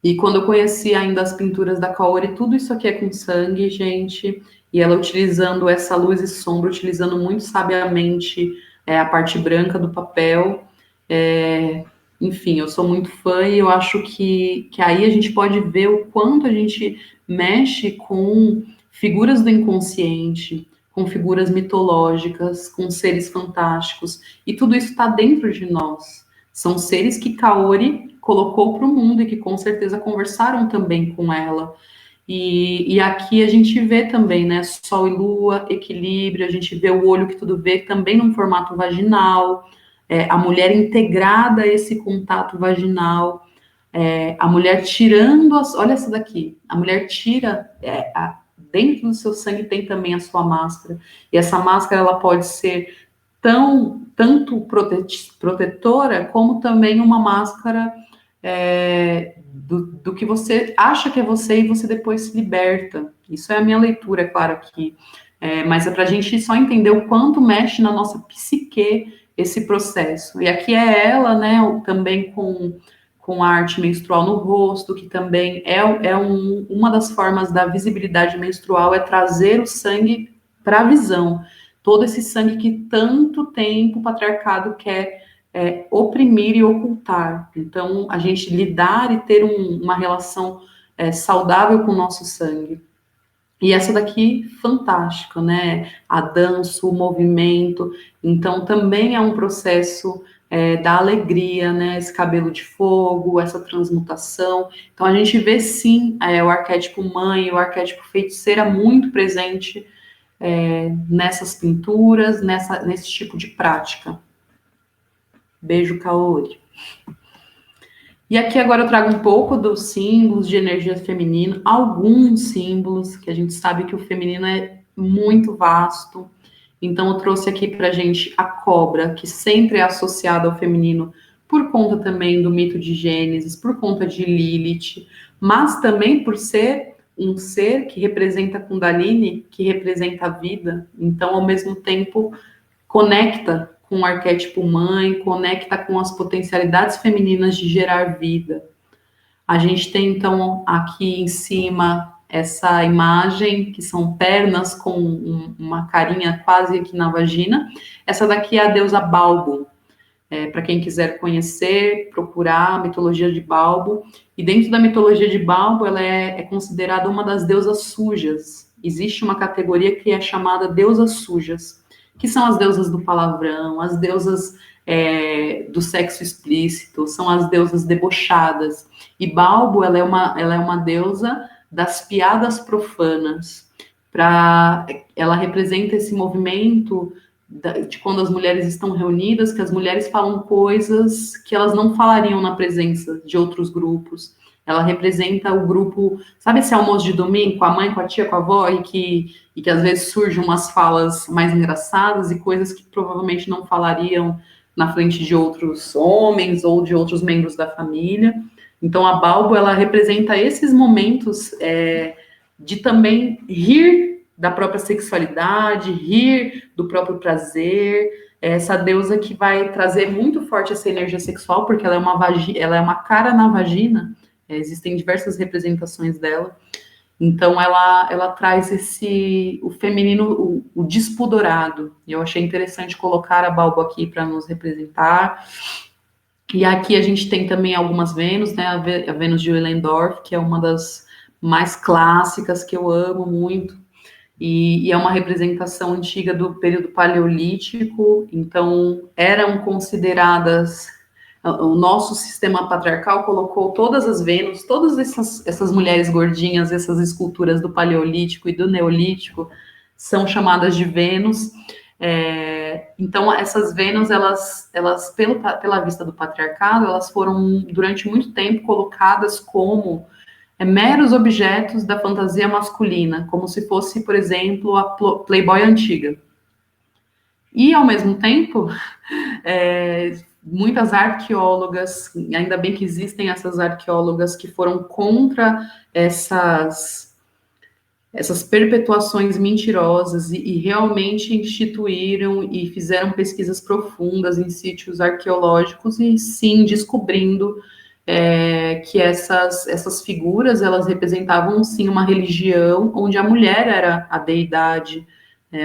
E quando eu conheci ainda as pinturas da Kaori, tudo isso aqui é com sangue, gente. E ela utilizando essa luz e sombra, utilizando muito sabiamente a parte branca do papel. É, enfim, eu sou muito fã e eu acho que aí a gente pode ver o quanto a gente mexe com figuras do inconsciente, com figuras mitológicas, com seres fantásticos. E tudo isso está dentro de nós. São seres que Kaori colocou para o mundo e que com certeza conversaram também com ela. E aqui a gente vê também, né, Sol e Lua, equilíbrio, a gente vê o olho que tudo vê também num formato vaginal, a mulher integrada a esse contato vaginal, a mulher tirando olha essa daqui, a mulher tira, dentro do seu sangue tem também a sua máscara, e essa máscara ela pode ser tanto protetora, como também uma máscara do que você acha que é você e você depois se liberta. Isso é a minha leitura, é claro, aqui. Mas é para a gente só entender o quanto mexe na nossa psique esse processo. E aqui é ela, né, também com a arte menstrual no rosto, que também uma das formas da visibilidade menstrual é trazer o sangue para a visão. Todo esse sangue que tanto tempo o patriarcado quer oprimir e ocultar. Então, a gente lidar e ter uma relação saudável com o nosso sangue. E essa daqui, fantástico, né? A dança, o movimento. Então, também é um processo da alegria, né? Esse cabelo de fogo, essa transmutação. Então, a gente vê, sim, o arquétipo mãe, o arquétipo feiticeira muito presente nessas pinturas, nesse tipo de prática. Beijo, Kaori. E aqui agora eu trago um pouco dos símbolos de energia feminina, alguns símbolos, que a gente sabe que o feminino é muito vasto. Então eu trouxe aqui pra gente a cobra, que sempre é associada ao feminino, por conta também do mito de Gênesis, por conta de Lilith, mas também por ser um ser que representa a Kundalini, que representa a vida. Então, ao mesmo tempo, conecta com o arquétipo mãe, conecta com as potencialidades femininas de gerar vida. A gente tem, então, aqui em cima essa imagem, que são pernas com uma carinha quase aqui na vagina. Essa daqui é a deusa Balbo. Para quem quiser conhecer, procurar a mitologia de Balbo. E dentro da mitologia de Balbo, ela é considerada uma das deusas sujas. Existe uma categoria que é chamada deusas sujas, que são as deusas do palavrão, as deusas do sexo explícito, são as deusas debochadas. E Balbo, ela é uma deusa das piadas profanas. Ela representa esse movimento de quando as mulheres estão reunidas, que as mulheres falam coisas que elas não falariam na presença de outros grupos. Ela representa o grupo, sabe esse almoço de domingo com a mãe, com a tia, com a avó, e que às vezes surgem umas falas mais engraçadas e coisas que provavelmente não falariam na frente de outros homens ou de outros membros da família. Então a Balbo, ela representa esses momentos de também rir da própria sexualidade, rir do próprio prazer, essa deusa que vai trazer muito forte essa energia sexual, porque ela é uma cara na vagina, existem diversas representações dela, então ela traz o feminino, o despudorado, e eu achei interessante colocar a Balbo aqui para nos representar. E aqui a gente tem também algumas Vênus, né? A Vênus de Willendorf, que é uma das mais clássicas, que eu amo muito, e é uma representação antiga do período paleolítico, então eram consideradas. O nosso sistema patriarcal colocou todas as Vênus, todas essas mulheres gordinhas, essas esculturas do paleolítico e do neolítico são chamadas de Vênus. Então, essas Vênus, pela vista do patriarcado, elas foram, durante muito tempo, colocadas como meros objetos da fantasia masculina, como se fosse, por exemplo, a Playboy antiga. E, ao mesmo tempo, muitas arqueólogas, ainda bem que existem essas arqueólogas que foram contra essas perpetuações mentirosas e realmente instituíram e fizeram pesquisas profundas em sítios arqueológicos e sim descobrindo que essas figuras elas representavam sim uma religião onde a mulher era a deidade,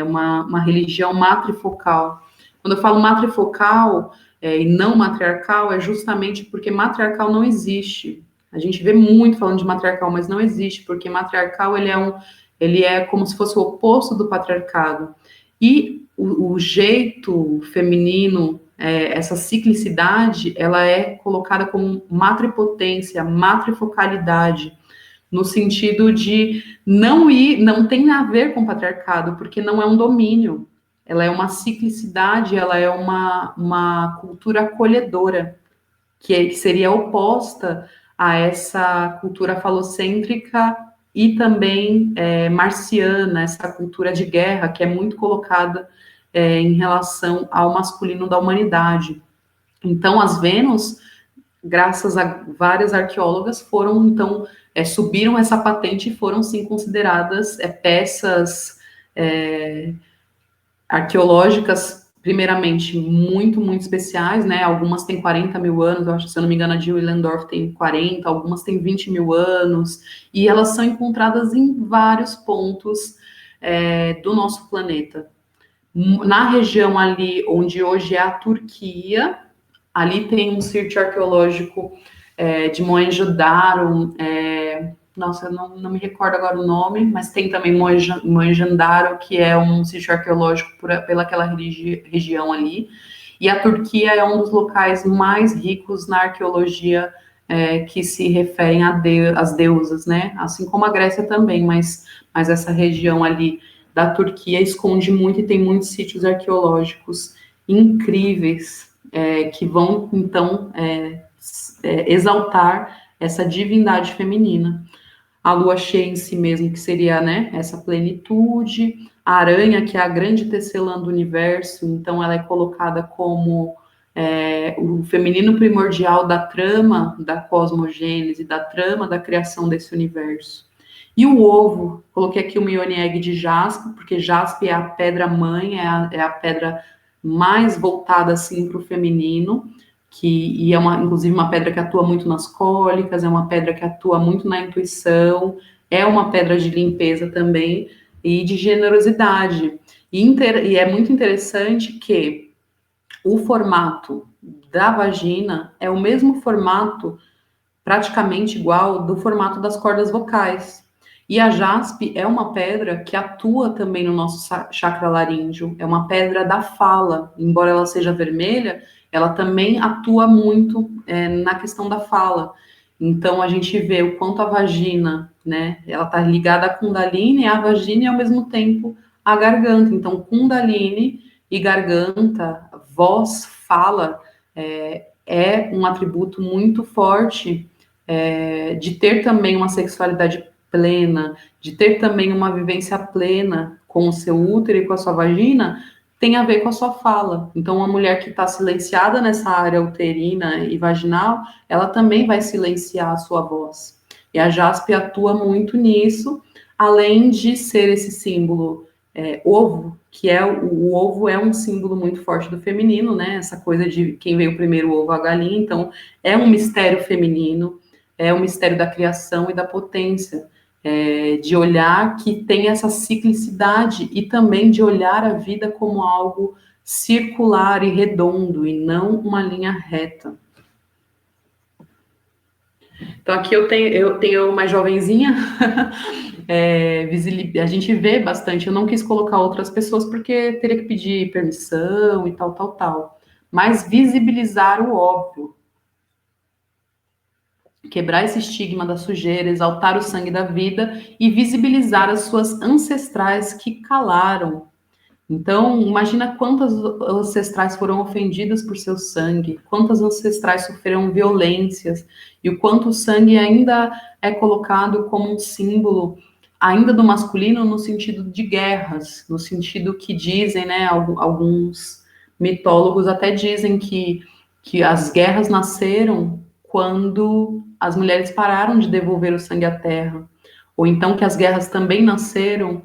uma religião matrifocal. Quando eu falo matrifocal e não matriarcal, é justamente porque matriarcal não existe. A gente vê muito falando de matriarcal, mas não existe, porque matriarcal ele é como se fosse o oposto do patriarcado. E o jeito feminino, essa ciclicidade, ela é colocada como matripotência, matrifocalidade, no sentido de não tem a ver com patriarcado, porque não é um domínio, ela é uma ciclicidade, ela é uma cultura acolhedora, que seria oposta a essa cultura falocêntrica e também marciana, essa cultura de guerra que é muito colocada em relação ao masculino da humanidade. Então, as Vênus, graças a várias arqueólogas, subiram essa patente e foram, sim, consideradas peças arqueológicas, primeiramente, muito, muito especiais, né? Algumas têm 40 mil anos, eu acho, se eu não me engano, a de Willendorf tem 40, algumas têm 20 mil anos, e elas são encontradas em vários pontos do nosso planeta. Na região ali onde hoje é a Turquia, ali tem um sítio arqueológico de Mohenjo-Daro, nossa, eu não me recordo agora o nome, mas tem também Mohenjo-Daro, que é um sítio arqueológico pelaquela região ali. E a Turquia é um dos locais mais ricos na arqueologia que se referem às deusas, né? Assim como a Grécia também, mas essa região ali da Turquia esconde muito e tem muitos sítios arqueológicos incríveis que vão, então, exaltar essa divindade feminina. A lua cheia em si mesmo, que seria, né, essa plenitude. A aranha, que é a grande tecelã do universo, então ela é colocada como o feminino primordial da trama da cosmogênese, da trama da criação desse universo. E o ovo, coloquei aqui o Ione Egg de jaspe, porque jaspe é a pedra-mãe, é a pedra mais voltada, assim, para o feminino, e é inclusive uma pedra que atua muito nas cólicas, é uma pedra que atua muito na intuição, é uma pedra de limpeza também, e de generosidade. E é muito interessante que o formato da vagina é o mesmo formato, praticamente igual, do formato das cordas vocais. E a jaspe é uma pedra que atua também no nosso chakra laríngeo, é uma pedra da fala, embora ela seja vermelha, ela também atua muito na questão da fala. Então a gente vê o quanto a vagina, né, ela está ligada à Kundalini, e a vagina e ao mesmo tempo a garganta. Então Kundalini e garganta, voz, fala, é um atributo muito forte de ter também uma sexualidade plena, de ter também uma vivência plena com o seu útero e com a sua vagina, tem a ver com a sua fala. Então, uma mulher que está silenciada nessa área uterina e vaginal, ela também vai silenciar a sua voz. E a jaspe atua muito nisso, além de ser esse símbolo ovo, que o ovo é um símbolo muito forte do feminino, né? Essa coisa de quem veio primeiro, o ovo, a galinha. Então, é um mistério feminino, é o mistério da criação e da potência, de olhar que tem essa ciclicidade e também de olhar a vida como algo circular e redondo e não uma linha reta. Então aqui eu tenho uma jovenzinha, a gente vê bastante. Eu não quis colocar outras pessoas porque teria que pedir permissão e tal, tal, tal. Mas visibilizar o óbvio, quebrar esse estigma da sujeira, exaltar o sangue da vida e visibilizar as suas ancestrais que calaram. Então, imagina quantas ancestrais foram ofendidas por seu sangue, quantas ancestrais sofreram violências, e o quanto o sangue ainda é colocado como um símbolo ainda do masculino no sentido de guerras, no sentido que dizem, né, alguns mitólogos até dizem que as guerras nasceram quando as mulheres pararam de devolver o sangue à terra, ou então que as guerras também nasceram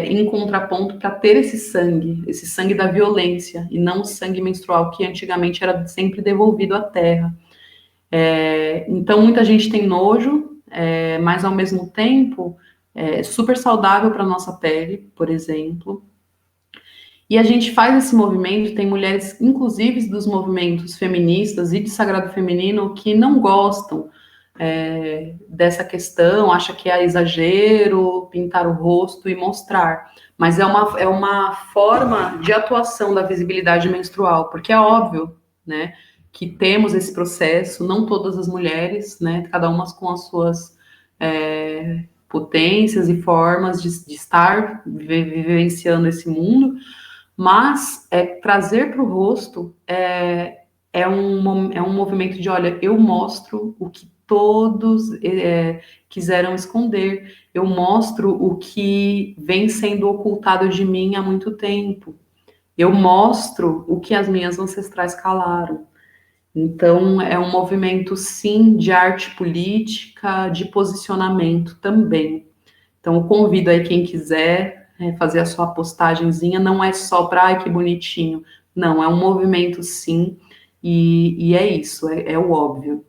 em contraponto para ter esse sangue da violência, e não o sangue menstrual que antigamente era sempre devolvido à terra. Então muita gente tem nojo, mas ao mesmo tempo é super saudável para a nossa pele, por exemplo. E a gente faz esse movimento, tem mulheres, inclusive dos movimentos feministas e de sagrado feminino, que não gostam dessa questão, acha que é exagero, pintar o rosto e mostrar. Mas é uma forma de atuação da visibilidade menstrual, porque é óbvio, né, que temos esse processo, não todas as mulheres, né, cada uma com as suas potências e formas de estar vivenciando esse mundo, mas trazer para o rosto é um movimento de, olha, eu mostro o que todos quiseram esconder, eu mostro o que vem sendo ocultado de mim há muito tempo, eu mostro o que as minhas ancestrais calaram. Então, é um movimento, sim, de arte política, de posicionamento também. Então, eu convido aí quem quiser fazer a sua postagenzinha, não é só para, ai, que bonitinho. Não, é um movimento, sim, e é isso, é o óbvio.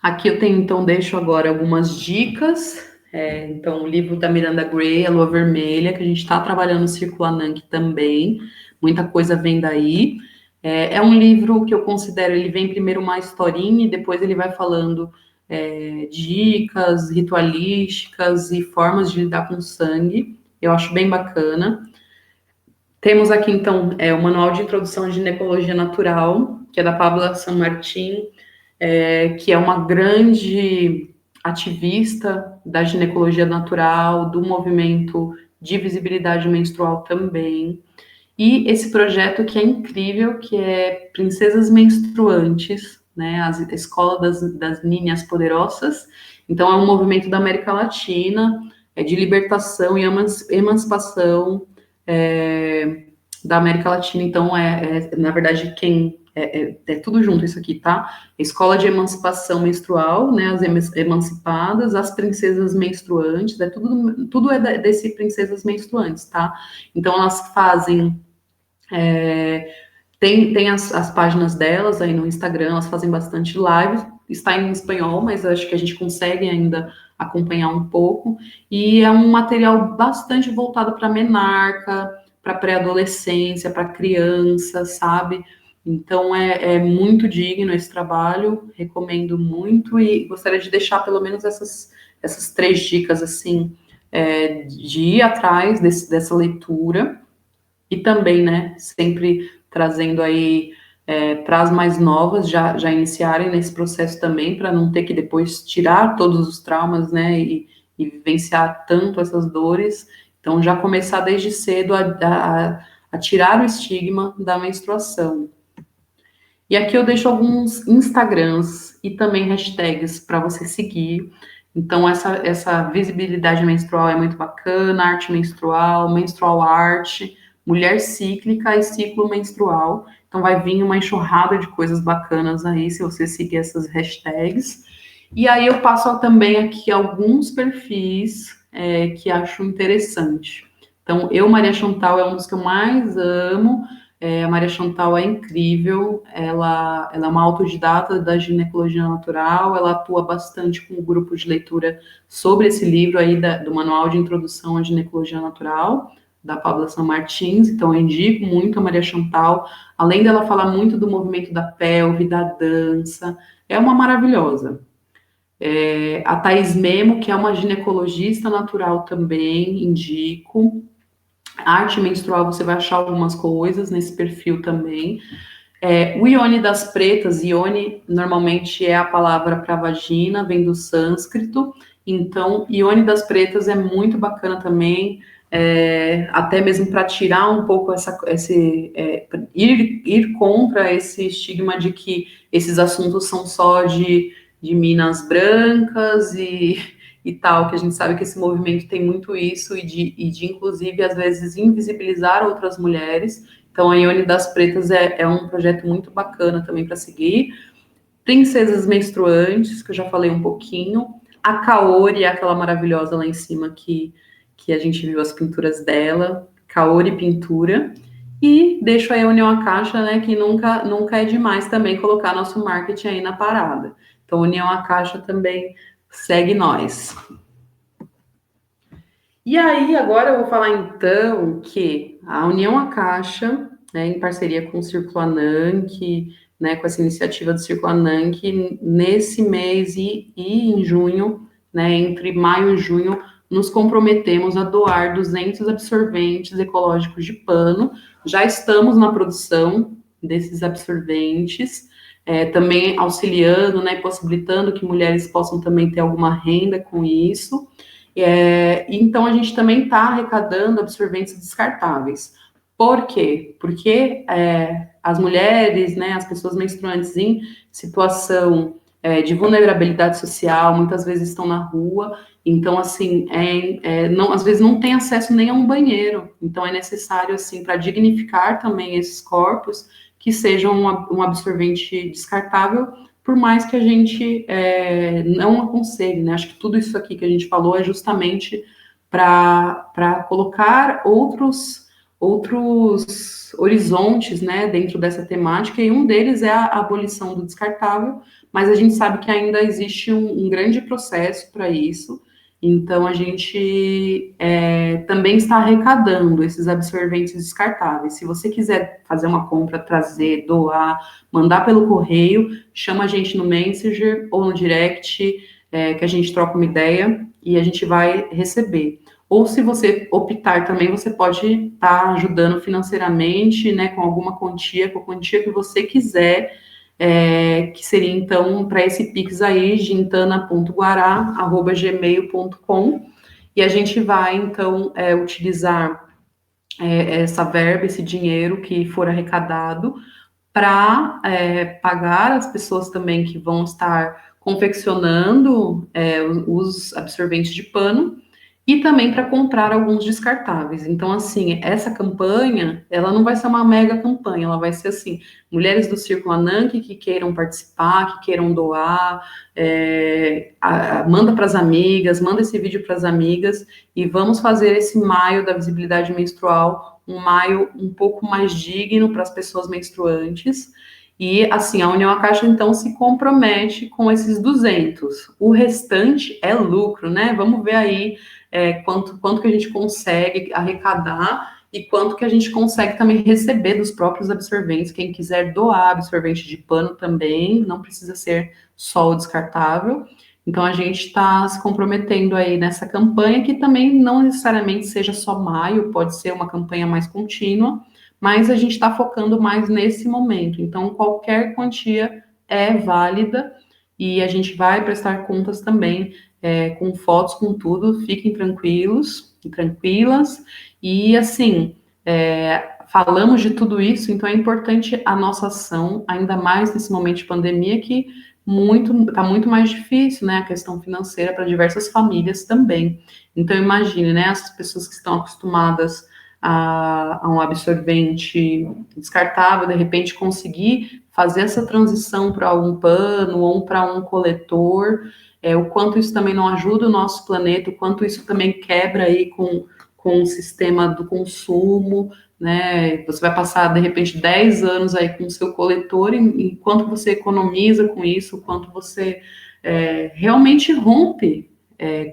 Aqui eu tenho, então, deixo agora algumas dicas. Então, o livro da Miranda Gray, A Lua Vermelha, que a gente está trabalhando no Círculo Ananke também, muita coisa vem daí. É um livro que eu considero, ele vem primeiro uma historinha e depois ele vai falando dicas ritualísticas e formas de lidar com sangue. Eu acho bem bacana. Temos aqui, então, o Manual de Introdução à Ginecologia Natural, que é da Paula San Martín, que é uma grande ativista da ginecologia natural, do movimento de visibilidade menstrual também. E esse projeto que é incrível, que é Princesas Menstruantes, né, a Escola das Ninhas Poderosas. Então, é um movimento da América Latina, de libertação e emancipação da América Latina. Então, na verdade, tudo junto isso aqui, tá? Escola de Emancipação Menstrual, né, as emancipadas, as princesas menstruantes, tudo desse Princesas Menstruantes, tá? Então, elas fazem tem as páginas delas aí no Instagram, elas fazem bastante live, está em espanhol, mas acho que a gente consegue ainda acompanhar um pouco, e é um material bastante voltado para menarca, para pré-adolescência, para criança, sabe? Então é muito digno esse trabalho, recomendo muito, e gostaria de deixar pelo menos essas 3 dicas, assim, de ir atrás dessa leitura, e também, né, sempre trazendo aí para as mais novas já iniciarem nesse processo também, para não ter que depois tirar todos os traumas, né, e vivenciar tanto essas dores. Então, já começar desde cedo a tirar o estigma da menstruação. E aqui eu deixo alguns Instagrams e também hashtags para você seguir. Então, essa visibilidade menstrual é muito bacana, arte menstrual, menstrual arte, mulher cíclica e ciclo menstrual. Então, vai vir uma enxurrada de coisas bacanas aí, se você seguir essas hashtags. E aí eu passo também aqui alguns perfis que acho interessante. Então, Maria Chantal, é um dos que eu mais amo. A Maria Chantal é incrível, ela é uma autodidata da ginecologia natural, ela atua bastante com o grupo de leitura sobre esse livro aí do Manual de Introdução à Ginecologia Natural, da Paula San Martins, então eu indico muito a Maria Chantal, além dela falar muito do movimento da pelve, da dança, é uma maravilhosa. A Thais Memo, que é uma ginecologista natural também, indico. Arte menstrual, você vai achar algumas coisas nesse perfil também. O Ione das Pretas, Ione normalmente é a palavra para vagina, vem do sânscrito, então Ione das Pretas é muito bacana também, até mesmo para tirar um pouco ir contra esse estigma de que esses assuntos são só de minas brancas e tal, que a gente sabe que esse movimento tem muito isso, e de inclusive, às vezes, invisibilizar outras mulheres. Então, a Ione das Pretas é um projeto muito bacana também para seguir. Princesas Menstruantes, que eu já falei um pouquinho. A Kaori, aquela maravilhosa lá em cima que a gente viu as pinturas dela. Kaori Pintura. E deixo aí a União à Caixa, né, que nunca é demais também colocar nosso marketing aí na parada. Então, União à Caixa também segue nós. E aí, agora eu vou falar então que a União à Caixa, né, em parceria com o Círculo Ananke, né, com essa iniciativa do Círculo Ananke, nesse mês e em junho, né, entre maio e junho, nos comprometemos a doar 200 absorventes ecológicos de pano. Já estamos na produção desses absorventes, também auxiliando, né, possibilitando que mulheres possam também ter alguma renda com isso. Então, a gente também está arrecadando absorventes descartáveis. Por quê? Porque as mulheres, né, as pessoas menstruantes em situação de vulnerabilidade social, muitas vezes estão na rua, então, assim, não, às vezes não tem acesso nem a um banheiro. Então, é necessário, assim, para dignificar também esses corpos, que sejam um absorvente descartável, por mais que a gente não aconselhe, né? Acho que tudo isso aqui que a gente falou é justamente para colocar outros horizontes, né, dentro dessa temática, e um deles é a abolição do descartável, mas a gente sabe que ainda existe um grande processo para isso. Então, a gente também está arrecadando esses absorventes descartáveis. Se você quiser fazer uma compra, trazer, doar, mandar pelo correio, chama a gente no Messenger ou no direct, que a gente troca uma ideia e a gente vai receber. Ou se você optar também, você pode estar ajudando financeiramente, né, com alguma quantia, com a quantia que você quiser, que seria, então, para esse Pix aí, gintana.guará@gmail.com, e a gente vai, então, utilizar essa verba, esse dinheiro que for arrecadado, para pagar as pessoas também que vão estar confeccionando os absorventes de pano, e também para comprar alguns descartáveis. Então, assim, essa campanha, ela não vai ser uma mega campanha, ela vai ser assim, mulheres do Círculo Ananke que queiram participar, que queiram doar, manda para as amigas, manda esse vídeo para as amigas, e vamos fazer esse maio da visibilidade menstrual um maio um pouco mais digno para as pessoas menstruantes. E, assim, a União à Caixa, então, se compromete com esses 200. O restante é lucro, né? Vamos ver aí quanto que a gente consegue arrecadar e quanto que a gente consegue também receber dos próprios absorventes. Quem quiser doar absorvente de pano também, não precisa ser só o descartável. Então, a gente está se comprometendo aí nessa campanha, que também não necessariamente seja só maio, pode ser uma campanha mais contínua, mas a gente está focando mais nesse momento. Então, qualquer quantia é válida e a gente vai prestar contas também, com fotos, com tudo. Fiquem tranquilos e tranquilas. E, assim, falamos de tudo isso, então é importante a nossa ação, ainda mais nesse momento de pandemia, que está muito mais difícil, né, a questão financeira para diversas famílias também. Então, imagine, né, essas pessoas que estão acostumadas a um absorvente descartável, de repente conseguir fazer essa transição para um pano ou para um coletor, o quanto isso também não ajuda o nosso planeta, o quanto isso também quebra aí com o sistema do consumo, né? Você vai passar, de repente, 10 anos aí com o seu coletor, e quanto você economiza com isso, o quanto você realmente rompe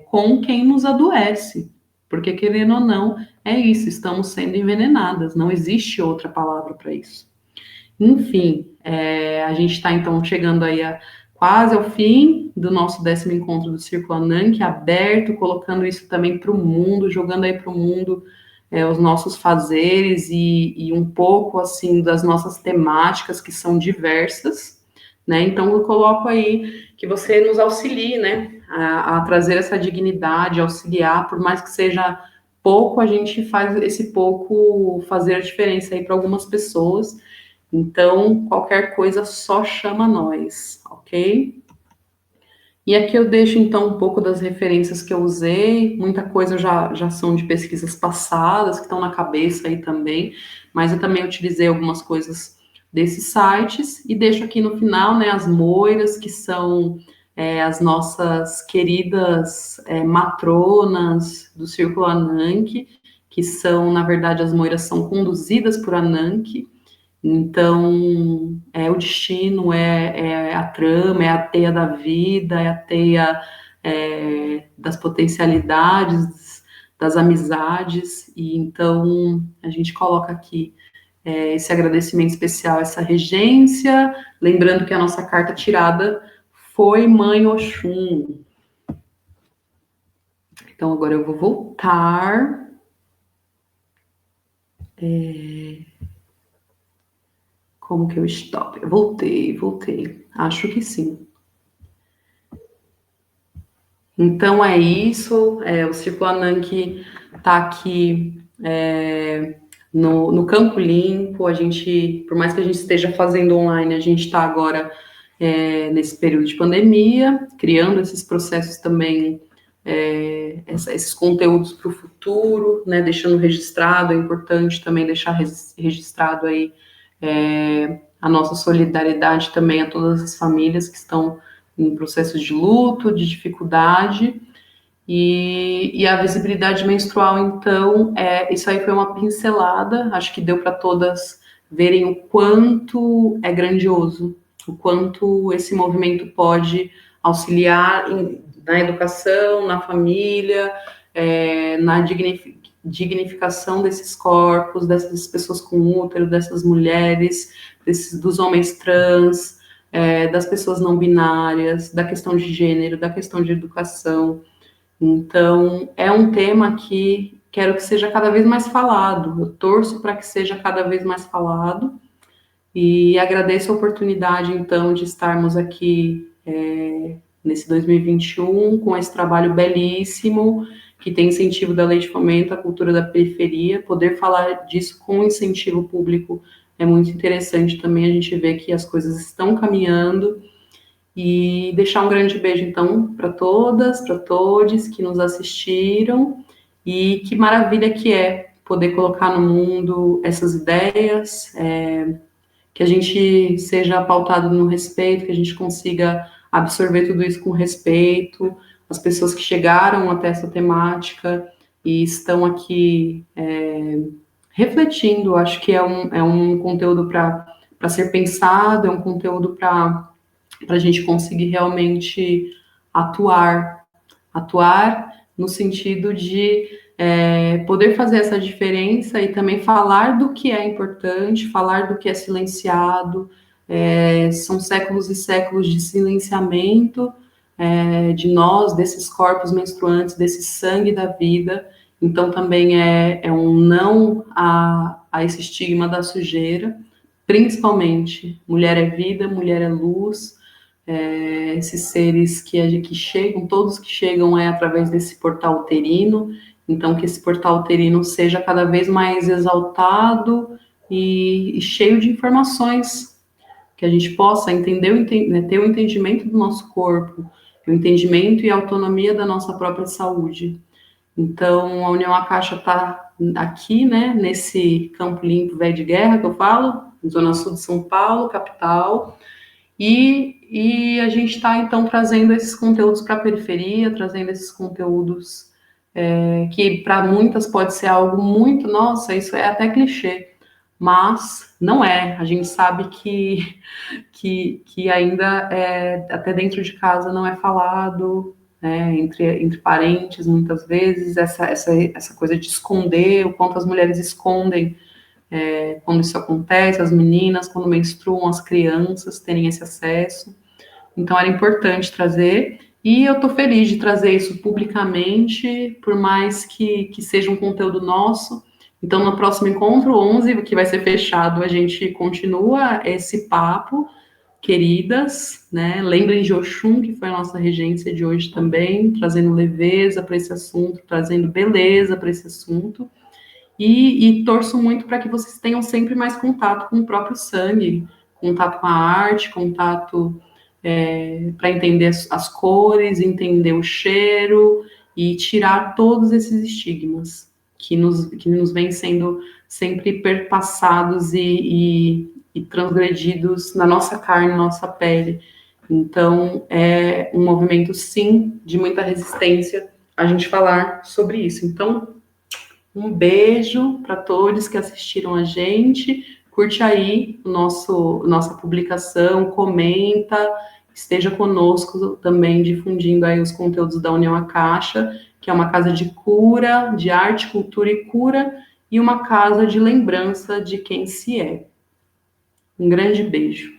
com quem nos adoece, porque, querendo ou não, é isso, estamos sendo envenenadas, não existe outra palavra para isso. Enfim, a gente está então chegando aí quase ao fim do nosso 10º encontro do Círculo Ananke, aberto, colocando isso também para o mundo, jogando aí para o mundo os nossos fazeres e um pouco assim das nossas temáticas que são diversas, né? Então eu coloco aí que você nos auxilie, né, a trazer essa dignidade, auxiliar, por mais que seja pouco, a gente faz esse pouco fazer a diferença aí para algumas pessoas. Então, qualquer coisa só chama nós, ok? E aqui eu deixo então um pouco das referências que eu usei, muita coisa já são de pesquisas passadas, que estão na cabeça aí também, mas eu também utilizei algumas coisas desses sites, e deixo aqui no final, né, as moiras, que são as nossas queridas matronas do Círculo Ananke, que são, na verdade, as moiras são conduzidas por Ananke. Então, é o destino, é a trama, é a teia da vida, é a teia das potencialidades, das amizades, e então a gente coloca aqui esse agradecimento especial, essa regência, lembrando que a nossa carta tirada foi Mãe Oxum. Então, agora eu vou voltar. Como que eu stop? Eu voltei. Acho que sim. Então é isso. O Círculo Ananke está aqui no Campo Limpo. A gente, por mais que a gente esteja fazendo online, a gente está agora nesse período de pandemia, criando esses processos também, esses conteúdos para o futuro, né, deixando registrado. É importante também deixar registrado aí a nossa solidariedade também a todas as famílias que estão em processos de luto, de dificuldade, e a visibilidade menstrual, então, isso aí foi uma pincelada, acho que deu para todas verem o quanto é grandioso, o quanto esse movimento pode auxiliar na educação, na família, na dignificação desses corpos, dessas pessoas com útero, dessas mulheres, dos homens trans, das pessoas não binárias, da questão de gênero, da questão de educação. Então, é um tema que quero que seja cada vez mais falado. Eu torço para que seja cada vez mais falado e agradeço a oportunidade, então, de estarmos aqui nesse 2021 com esse trabalho belíssimo que tem incentivo da Lei de Fomento à Cultura da Periferia. Poder falar disso com incentivo público é muito interessante também. A gente vê que as coisas estão caminhando. E deixar um grande beijo, então, para todas, para todos que nos assistiram, e que maravilha que é poder colocar no mundo essas ideias, que a gente seja pautado no respeito, que a gente consiga absorver tudo isso com respeito, as pessoas que chegaram até essa temática e estão aqui refletindo. Acho que é um conteúdo para ser pensado, é um conteúdo para a gente conseguir realmente atuar no sentido de poder fazer essa diferença e também falar do que é importante, falar do que é silenciado. São séculos e séculos de silenciamento de nós, desses corpos menstruantes, desse sangue da vida. Então também é um não a esse estigma da sujeira, principalmente mulher é vida, mulher é luz. Esses seres que chegam, todos que chegam através desse portal uterino, então que esse portal uterino seja cada vez mais exaltado e cheio de informações, que a gente possa entender, né, ter o entendimento do nosso corpo, o entendimento e a autonomia da nossa própria saúde. Então, a União Acaixa está aqui, né, nesse Campo Limpo Velho de Guerra, que eu falo, Zona Sul de São Paulo, capital, e a gente está, então, trazendo esses conteúdos para a periferia, trazendo esses conteúdos que para muitas pode ser algo muito, nossa, isso é até clichê, mas não é. A gente sabe que ainda até dentro de casa não é falado, né, entre parentes, muitas vezes, essa coisa de esconder, o quanto as mulheres escondem quando isso acontece, as meninas, quando menstruam, as crianças terem esse acesso. Então, era importante trazer, e eu estou feliz de trazer isso publicamente, por mais que seja um conteúdo nosso. Então, no próximo encontro, 11, que vai ser fechado, a gente continua esse papo, queridas, né? Lembrem de Oxum, que foi a nossa regência de hoje também, trazendo leveza para esse assunto, trazendo beleza para esse assunto. E torço muito para que vocês tenham sempre mais contato com o próprio sangue, contato com a arte, contato para entender as cores, entender o cheiro e tirar todos esses estigmas que nos vêm sendo sempre perpassados e transgredidos na nossa carne, na nossa pele. Então, é um movimento, sim, de muita resistência a gente falar sobre isso. Então, um beijo para todos que assistiram a gente. Curte aí nossa publicação, comenta, esteja conosco também difundindo aí os conteúdos da União Acaixa, que é uma casa de cura, de arte, cultura e cura, e uma casa de lembrança de quem se é. Um grande beijo.